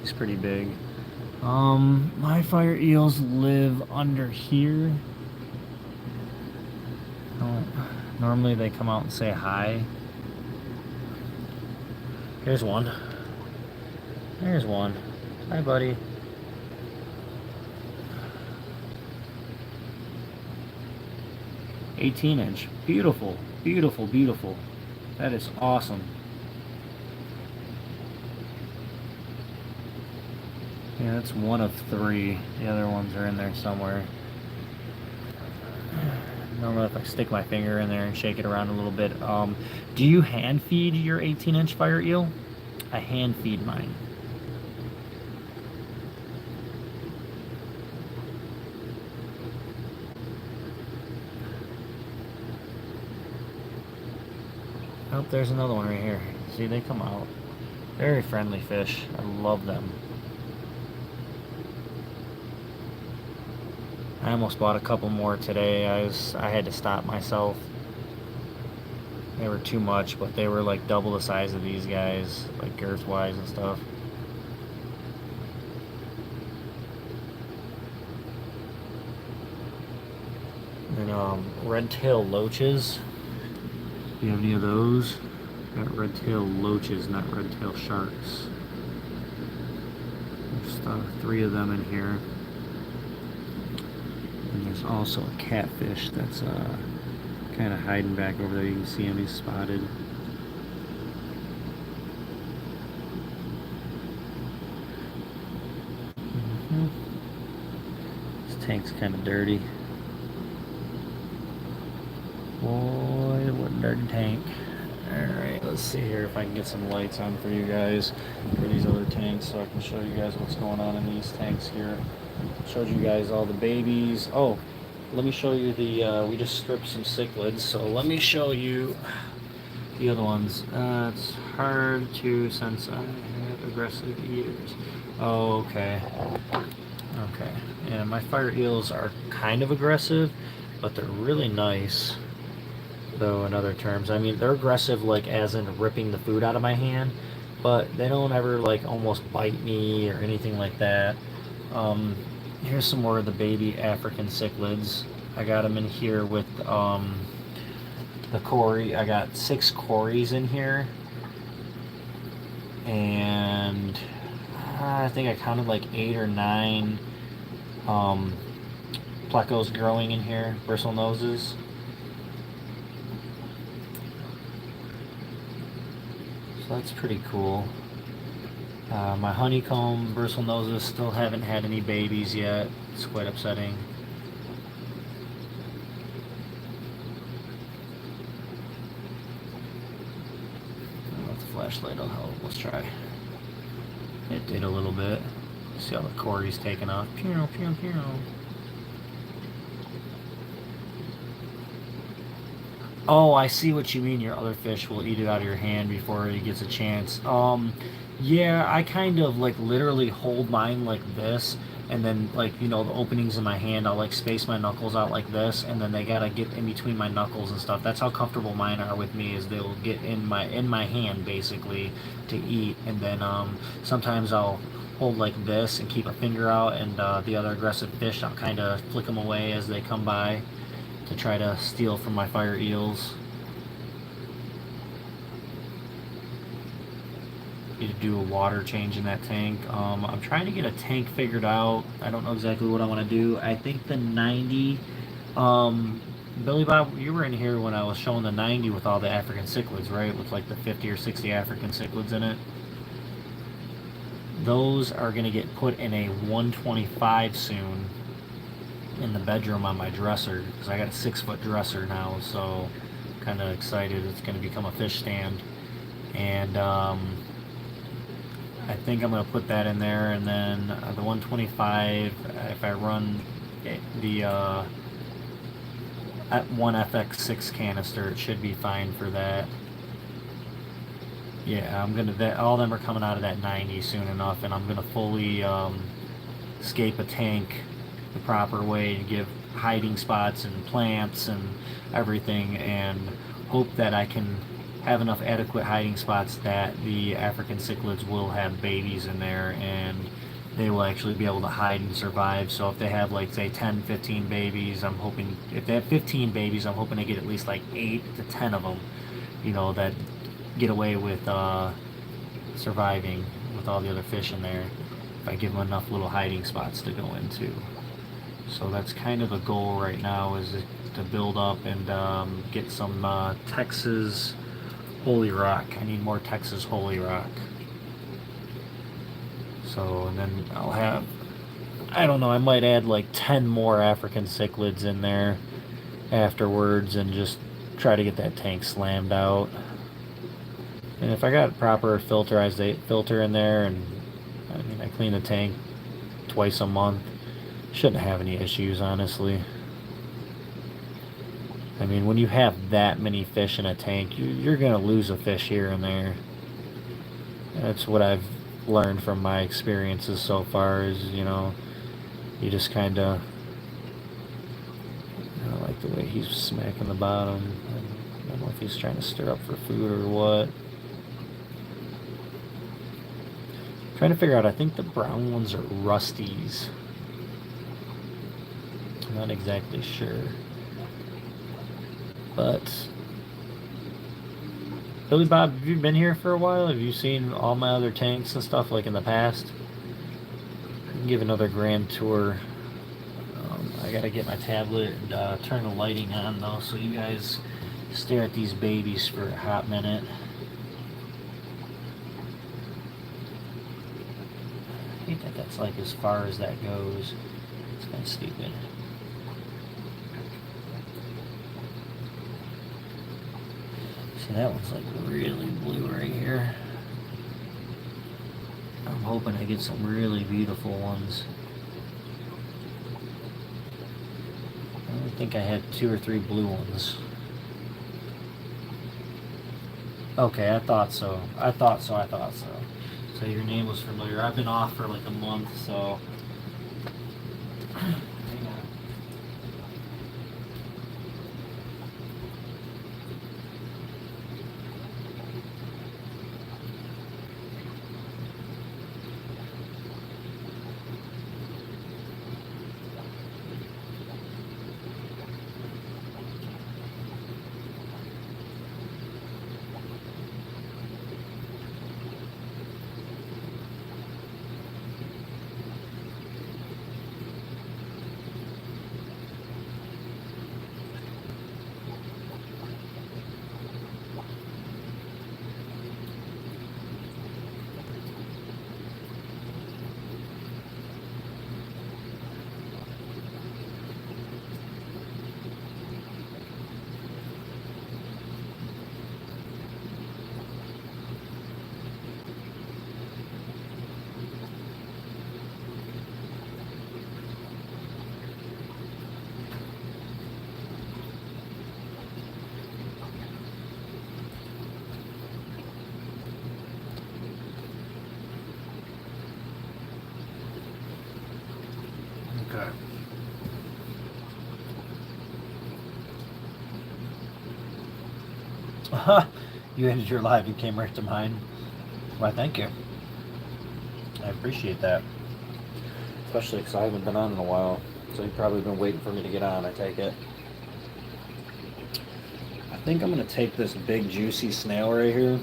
He's pretty big. My fire eels live under here. Normally they come out and say hi. Here's one. There's one. Hi, buddy. "18-inch. Beautiful, beautiful, beautiful. That is awesome." Yeah, that's one of 3. The other ones are in there somewhere. Normally if I stick my finger in there and shake it around a little bit. Do you hand feed your 18-inch fire eel? I hand feed mine. Oh, there's another one right here. See, they come out. Very friendly fish. I love them. I almost bought a couple more today. I had to stop myself. They were too much, but they were like double the size of these guys, like girth-wise and stuff. And red-tail loaches. Do you have any of those? Got red-tail loaches, not red-tail sharks. There's 3 of them in here. And there's also a catfish that's kind of hiding back over there. You can see him, he's spotted. This tank's kind of dirty. Boy, what a dirty tank. Alright, let's see here if I can get some lights on for you guys for these other tanks so I can show you guys what's going on in these tanks here. Showed you guys all the babies. Oh, let me show you the, we just stripped some cichlids, so let me show you the other ones. It's hard to sense I have aggressive eaters. Oh, okay. Okay. Yeah, my fire eels are kind of aggressive, but they're really nice. Though in other terms, I mean, they're aggressive like as in ripping the food out of my hand, but they don't ever like almost bite me or anything like that. Here's some more of the baby African cichlids. I got them in here with the Cory. I got 6 Corys in here, and I think I counted like 8 or 9 plecos growing in here, bristle noses. So that's pretty cool. My honeycomb bristle noses still haven't had any babies yet. It's quite upsetting. I don't know if the flashlight will help. Let's try. It did a little bit. See how the Cory's taking off. Pew, pew, pew. Oh, I see what you mean. Your other fish will eat it out of your hand before he gets a chance. Yeah, I kind of like literally hold mine like this, and then like, you know, the openings in my hand, I'll like space my knuckles out like this, and then they gotta get in between my knuckles and stuff. That's how comfortable mine are with me, is they'll get in my hand basically to eat, and then sometimes I'll hold like this and keep a finger out, and the other aggressive fish, I'll kind of flick them away as they come by to try to steal from my fire eels. Need to do a water change in that tank. I'm trying to get a tank figured out. I don't know exactly what I want to do. I think the 90, Billy Bob, you were in here when I was showing the 90 with all the African cichlids, right? With like the 50 or 60 African cichlids in it. Those are going to get put in a 125 soon in the bedroom on my dresser, because I got a 6-foot dresser now, so kind of excited. It's going to become a fish stand, and I think I'm going to put that in there, and then the 125, if I run the 1FX6 canister, it should be fine for that. Yeah, I'm gonna. All of them are coming out of that 90 soon enough, and I'm gonna fully scape a tank the proper way to give hiding spots and plants and everything, and hope that I can have enough adequate hiding spots that the African cichlids will have babies in there, and they will actually be able to hide and survive. So if they have like say 10, 15 babies, I'm hoping, if they have 15 babies, I'm hoping to get at least like 8 to 10 of them, you know, that get away with surviving with all the other fish in there, if I give them enough little hiding spots to go into. So that's kind of the goal right now, is to build up and get some Texas Holy Rock. I need more Texas Holy Rock. So, and then I'll have, I don't know, I might add like 10 more African cichlids in there afterwards and just try to get that tank slammed out. And if I got proper filter in there, and I mean, I clean the tank twice a month, shouldn't have any issues, honestly. I mean, when you have that many fish in a tank, you're going to lose a fish here and there. That's what I've learned from my experiences so far is, you know, you just kind of, I don't like the way he's smacking the bottom. I don't know if he's trying to stir up for food or what. Trying to figure out, I think the brown ones are Rusties. I'm not exactly sure. But Billy Bob, have you been here for a while? Have you seen all my other tanks and stuff like in the past? I can give another grand tour. I gotta get my tablet and turn the lighting on though, so you guys stare at these babies for a hot minute. I hate that that's like as far as that goes. It's kind of stupid. See, that one's like really blue right here. I'm hoping I get some really beautiful ones. I think I had 2 or 3 blue ones. Okay, I thought so. So your name was familiar. I've been off for like a month, so. Hang on. Okay. You ended your live. You came right to mine. Why, thank you. I appreciate that. Especially because I haven't been on in a while. So you've probably been waiting for me to get on, I take it. I think I'm going to take this big juicy snail right here.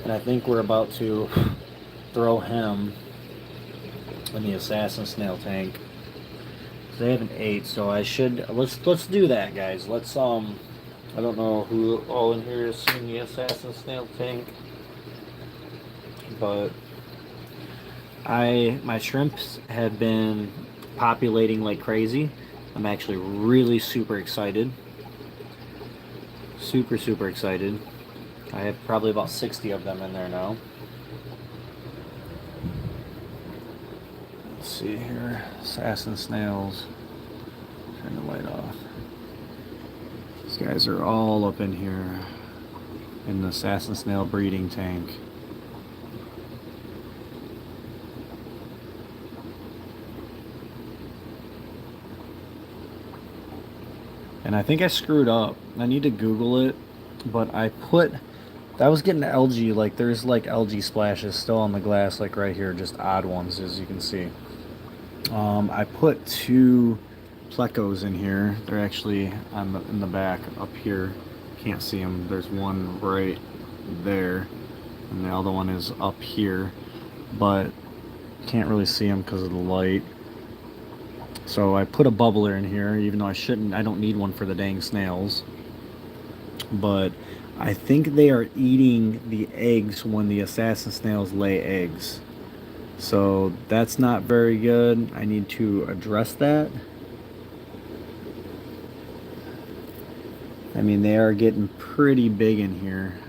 And I think we're about to throw him in the assassin snail tank. They haven't ate, so I should let's do that, guys. Let's I don't know who all in here is in the assassin snail tank, but my shrimps have been populating like crazy. I'm actually really super excited. Super excited. I have probably about 60 of them in there now. Let's see here. Assassin snails. Turn the light off. These guys are all up in here in the assassin snail breeding tank. And I think I screwed up. I need to Google it, but I was getting algae, like there's like algae splashes still on the glass, like right here, just odd ones as you can see. I put 2 plecos in here. They're actually in the back up here. Can't see them. There's one right there, and the other one is up here, but can't really see them because of the light. So I put a bubbler in here, even though I don't need one for the dang snails. But I think they are eating the eggs when the assassin snails lay eggs. So that's not very good. I need to address that. I mean, they are getting pretty big in here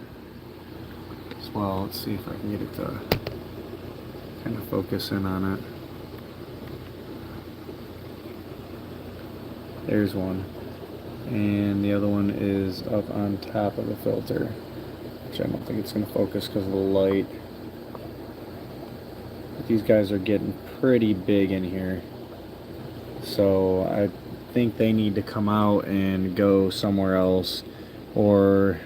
as well. Let's see if I can get it to kind of focus in on it. There's one. and the other one is up on top of the filter, which I don't think it's going to focus because of the light. But these guys are getting pretty big in here, so I think they need to come out and go somewhere else, or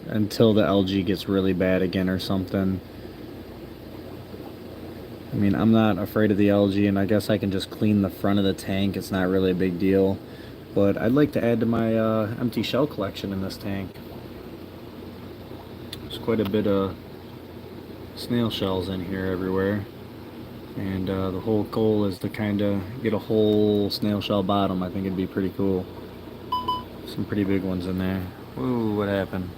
until the algae gets really bad again or something. I mean, I'm not afraid of the algae, and I guess I can just clean the front of the tank. It's not really a big deal. But I'd like to add to my empty shell collection in this tank. There's quite a bit of snail shells in here everywhere. And the whole goal is to kind of get a whole snail shell bottom. I think it'd be pretty cool. Some pretty big ones in there. Ooh, what happened?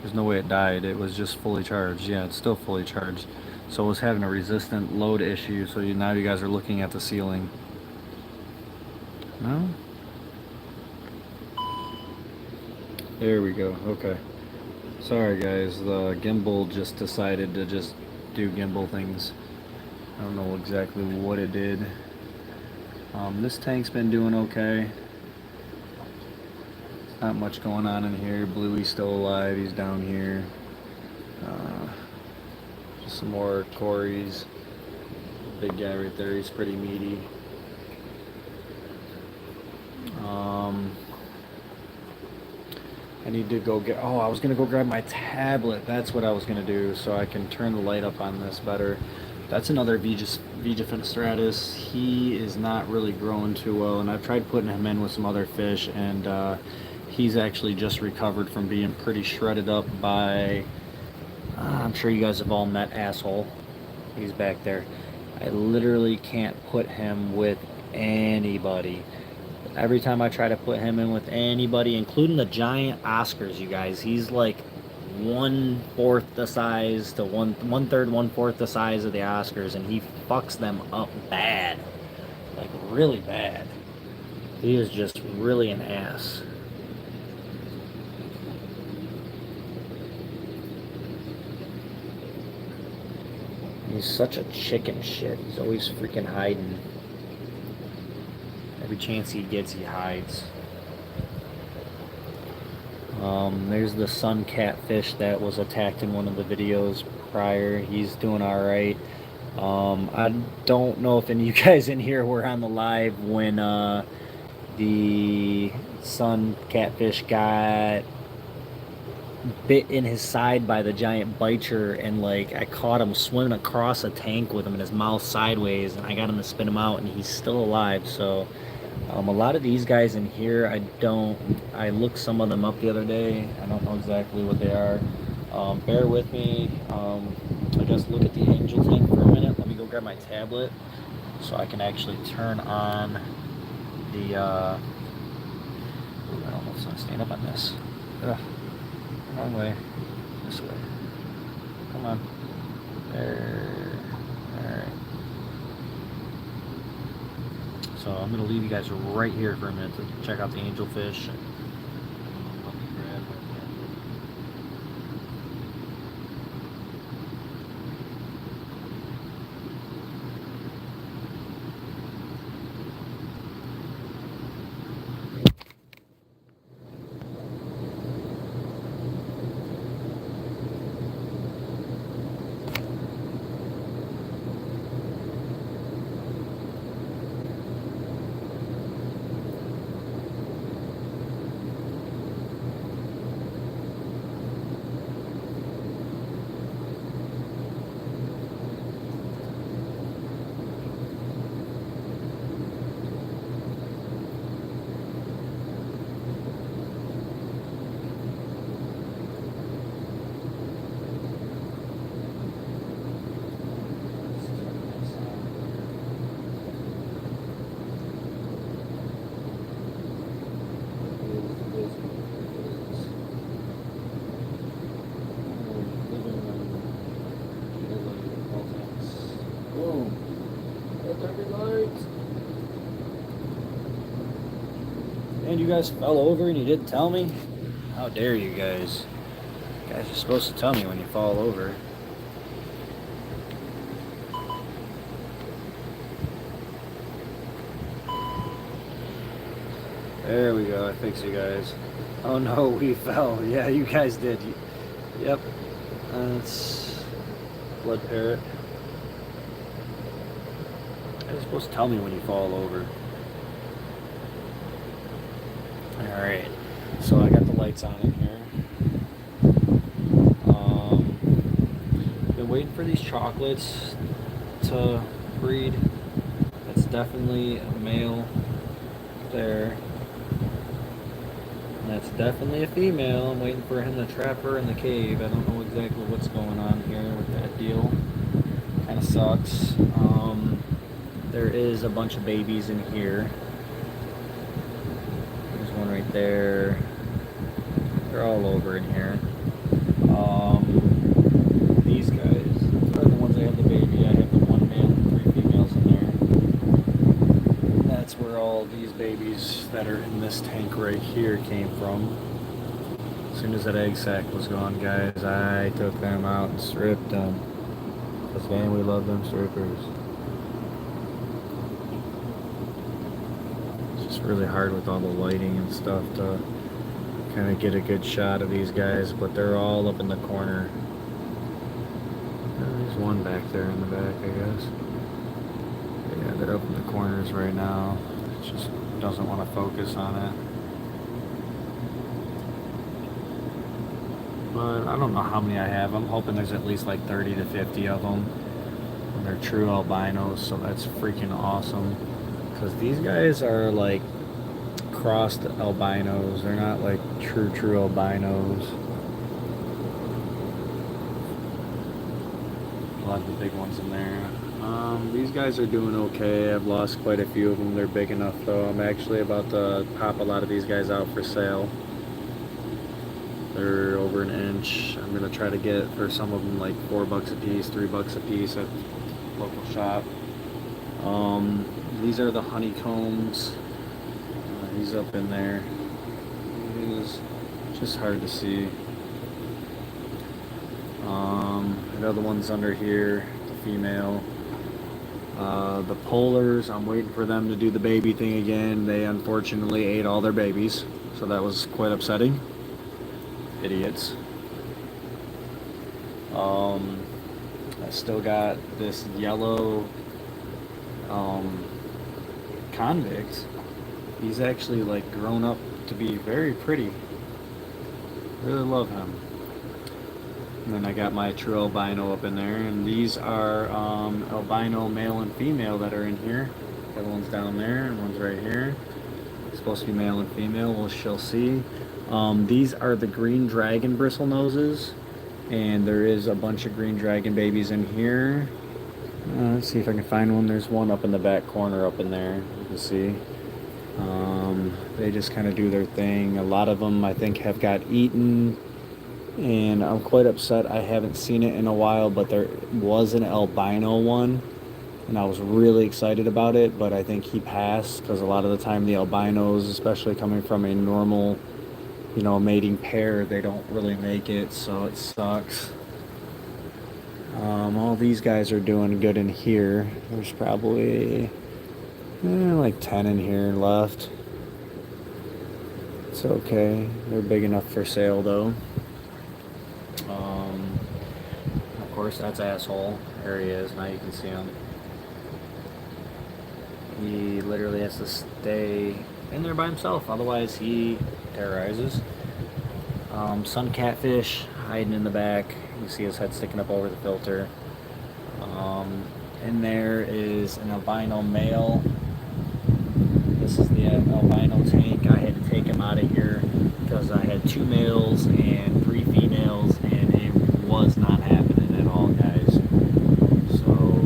There's no way it died. It was just fully charged. Yeah, it's still fully charged. So it was having a resistant load issue. So now you guys are looking at the ceiling. No? There we go. Okay. Sorry guys, the gimbal just decided to just do gimbal things. I don't know exactly what it did. This tank's been doing okay. Not much going on in here. Bluey's still alive. He's down here. Just some more Corys. Big guy right there. He's pretty meaty. I need to go get... Oh, I was going to go grab my tablet. That's what I was going to do, so I can turn the light up on this better. That's another Vigiphonostratus. He is not really growing too well, and I've tried putting him in with some other fish, and he's actually just recovered from being pretty shredded up by... I'm sure you guys have all met Asshole. He's back there. I literally can't put him with anybody. Every time I try to put him in with anybody, including the giant Oscars, you guys, he's like 1/4 the size to one third, 1/4 the size of the Oscars, and he fucks them up bad, like really bad. He is just really an ass. He's such a chicken shit. He's always freaking hiding. Every chance he gets, he hides. There's the sun catfish that was attacked in one of the videos prior. He's doing alright. I don't know if any of you guys in here were on the live when the sun catfish got bit in his side by the giant bicher, and like I caught him swimming across a tank with him in his mouth sideways, and I got him to spin him out, and he's still alive. So a lot of these guys in here, I looked some of them up the other day. I don't know exactly what they are. Bear with me. I guess look at the angel tank for a minute. Let me go grab my tablet so I can actually turn on the I don't know if it's gonna stand up on this. Ugh. Wrong way. This way. Come on. There. Alright. So I'm going to leave you guys right here for a minute to check out the angelfish. Let me grab my tablet. And you guys fell over and you didn't tell me? How dare you guys? You guys are supposed to tell me when you fall over. There we go. I fixed you guys. Oh no, we fell. Yeah, you guys did. Yep. That's blood parrot. You're supposed to tell me when you fall over. Alright. So I got the lights on in here. Been waiting for these chocolates to breed. That's definitely a male there. And that's definitely a female. I'm waiting for him to trap her in the cave. I don't know exactly what's going on here with that deal. Kind of sucks. There is a bunch of babies in here. There's one right there. They're all over in here. These guys are the ones that have the baby. I have the one male and 3 females in there. That's where all these babies that are in this tank right here came from. As soon as that egg sac was gone, guys, I took them out and stripped them. Because man, we love them strippers. It's just really hard with all the lighting and stuff to kind of get a good shot of these guys, but they're all up in the corner. There's one back there in the back, I guess. Yeah, they're up in the corners right now. It just doesn't want to focus on it. But I don't know how many I have. I'm hoping there's at least like 30 to 50 of them. And they're true albinos, so that's freaking awesome. Because these guys are like crossed albinos. They're not like true albinos. A lot of the big ones in there. These guys are doing okay. I've lost quite a few of them. They're big enough though. I'm actually about to pop a lot of these guys out for sale. They're over an inch. I'm gonna try to get for some of them like $4 a piece, $3 a piece at local shop. These are the honeycombs. He's up in there. He's just hard to see. The other one's under here, the female. The polars, I'm waiting for them to do the baby thing again. They unfortunately ate all their babies, so that was quite upsetting. Idiots. I still got this yellow convict. He's actually like grown up to be very pretty. Really love him. And then I got my true albino up in there, and these are albino male and female that are in here. The other one's down there, and one's right here. It's supposed to be male and female. We shall see. These are the green dragon bristle noses, and there is a bunch of green dragon babies in here. Let's see if I can find one. There's one up in the back corner up in there. You can see. They just kind of do their thing. A lot of them, I think, have got eaten, and I'm quite upset. I haven't seen it in a while, but there was an albino one, and I was really excited about it, but I think he passed because a lot of the time the albinos, especially coming from a normal, mating pair, they don't really make it, so it sucks. All these guys are doing good in here. There's probably like 10 in here left. It's okay. They're big enough for sale though. Of course, that's Asshole. There he is. Now you can see him. He literally has to stay in there by himself, otherwise he terrorizes. Sun catfish hiding in the back. You see his head sticking up over the filter. In there is an albino male. This is the albino tank. I had to take him out of here because I had 2 males and 3 females, and it was not happening at all, guys. So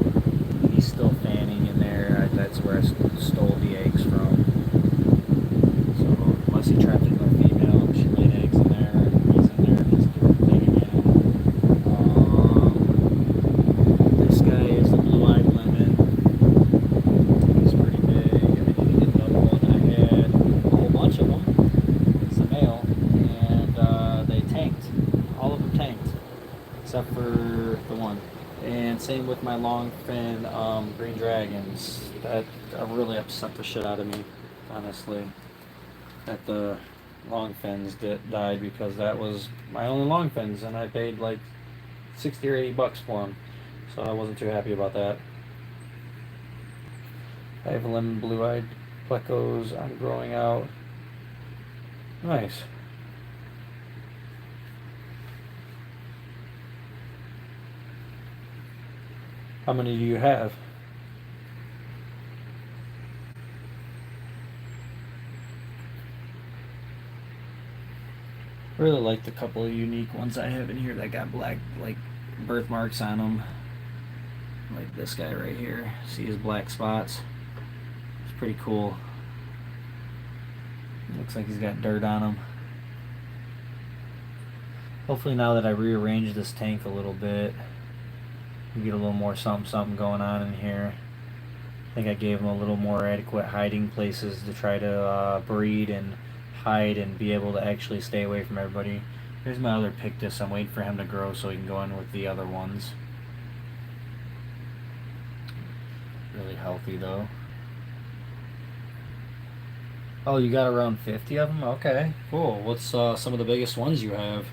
he's still fanning in there. That's where I stole the eggs from. So unless he trapped another female, she laid eggs in there. He's in there. He's doing the thing again. This guy is the blue-eyed lemon. He's pretty big. I think he did another one. I had a whole bunch of them. It's a male, and they tanked. All of them tanked, except for the one. And same with my long fin green dragons. That really upset the shit out of me, honestly. that the long fins died, because that was my only long fins, and I paid like 60 or 80 bucks for them, so I wasn't too happy about that. I have lemon blue-eyed plecos. I'm growing out. Nice. How many do you have? I really like the couple of unique ones I have in here that got black, like, birthmarks on them. Like this guy right here. See his black spots? It's pretty cool. Looks like he's got dirt on him. Hopefully now that I rearranged this tank a little bit, we get a little more something going on in here. I think I gave him a little more adequate hiding places to try to breed and hide and be able to actually stay away from everybody. Here's my other Pictus. I'm waiting for him to grow so he can go in with the other ones. Really healthy though. Oh, you got around 50 of them? Okay, cool. What's some of the biggest ones you have?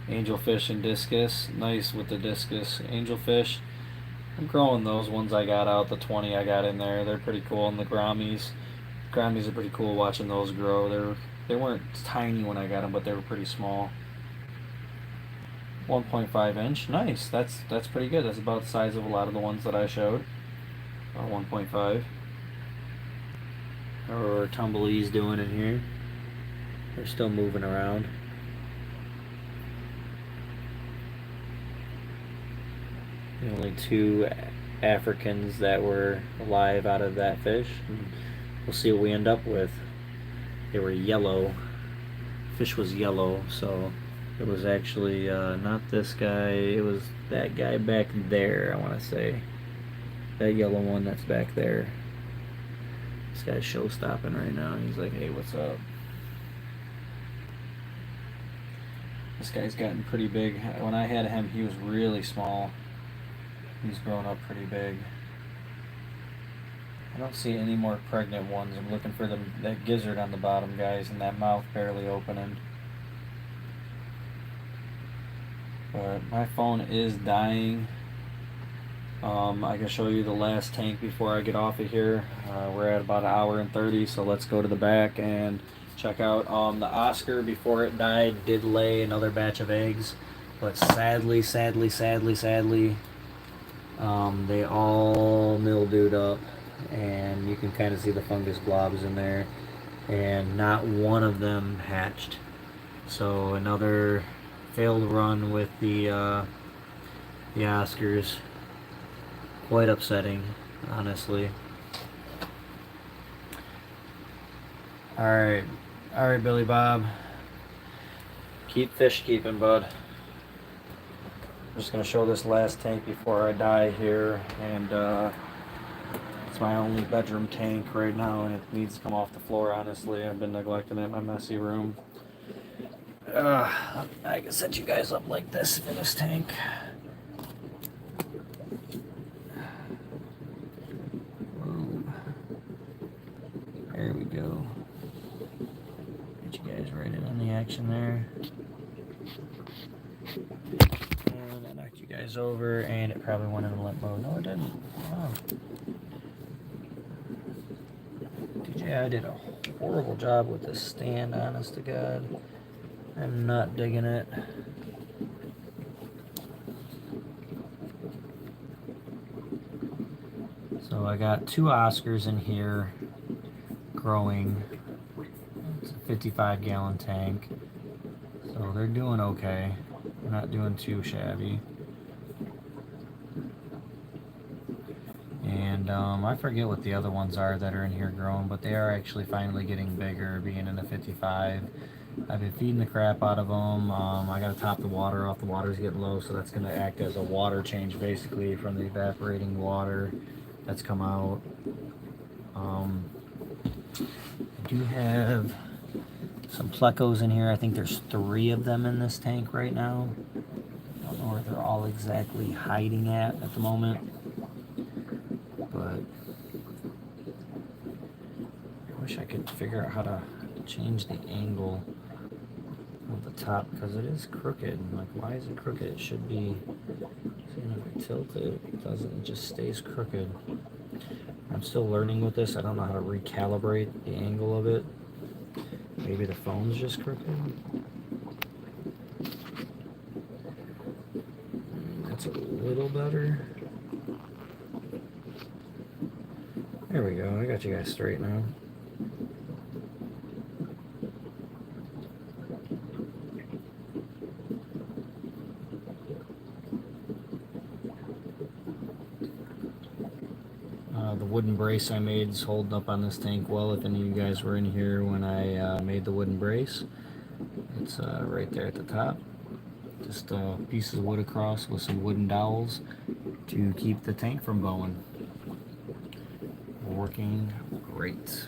Angelfish and discus. Nice with the discus. Angelfish, I'm growing those ones I got out, the 20 I got in there. They're pretty cool. And the Grammies. Grammies are pretty cool watching those grow. They weren't tiny when I got them, but they were pretty small. 1.5 inch. Nice. That's pretty good. That's about the size of a lot of the ones that I showed. 1.5. Or Tumbleweeds doing in here. They're still moving around. The only two Africans that were alive out of that fish. And we'll see what we end up with. They were yellow. Fish was yellow, so it was actually not this guy. It was that guy back there, I want to say. That yellow one that's back there. This guy's show stopping right now. He's like, hey, what's up? This guy's gotten pretty big. When I had him, he was really small. He's grown up pretty big. I don't see any more pregnant ones. I'm looking for that gizzard on the bottom, guys, and that mouth barely opening. But my phone is dying. I can show you the last tank before I get off of here. We're at about 1 hour and 30, so let's go to the back and check out. The Oscar, before it died, did lay another batch of eggs, but sadly, they all mildewed up, and you can kind of see the fungus blobs in there, and not one of them hatched. So another failed run with the Oscars. Quite upsetting, honestly. Alright, Billy Bob. Keep fish keeping, bud. I'm just going to show this last tank before I die here, and it's my only bedroom tank right now, and it needs to come off the floor, honestly. I've been neglecting it in my messy room. I can set you guys up like this for this tank. There we go. Get you guys right in on the action there. And I knocked you guys over, and it probably went in limp mode. No, it didn't. Wow. DJ, I did a horrible job with this stand, honest to God. I'm not digging it. So I got 2 Oscars in here growing. It's a 55-gallon tank. So they're doing okay. They're not doing too shabby. And I forget what the other ones are that are in here growing, but they are actually finally getting bigger, being in the 55. I've been feeding the crap out of them. I got to top the water off. The water's getting low, so that's going to act as a water change, basically, from the evaporating water that's come out. I do have some plecos in here. I think there's 3 of them in this tank right now. I don't know where they're all exactly hiding at the moment, but I wish I could figure out how to change the angle of the top, because it is crooked. Like, why is it crooked? It should be, see, if I tilt it, it doesn't, it just stays crooked. I'm still learning with this. I don't know how to recalibrate the angle of it. Maybe the phone's just crooked. That's a little better. There we go. I got you guys straight now. The wooden brace I made is holding up on this tank well. If any of you guys were in here when I made the wooden brace, it's right there at the top. Just pieces of wood across with some wooden dowels to keep the tank from going. Working great.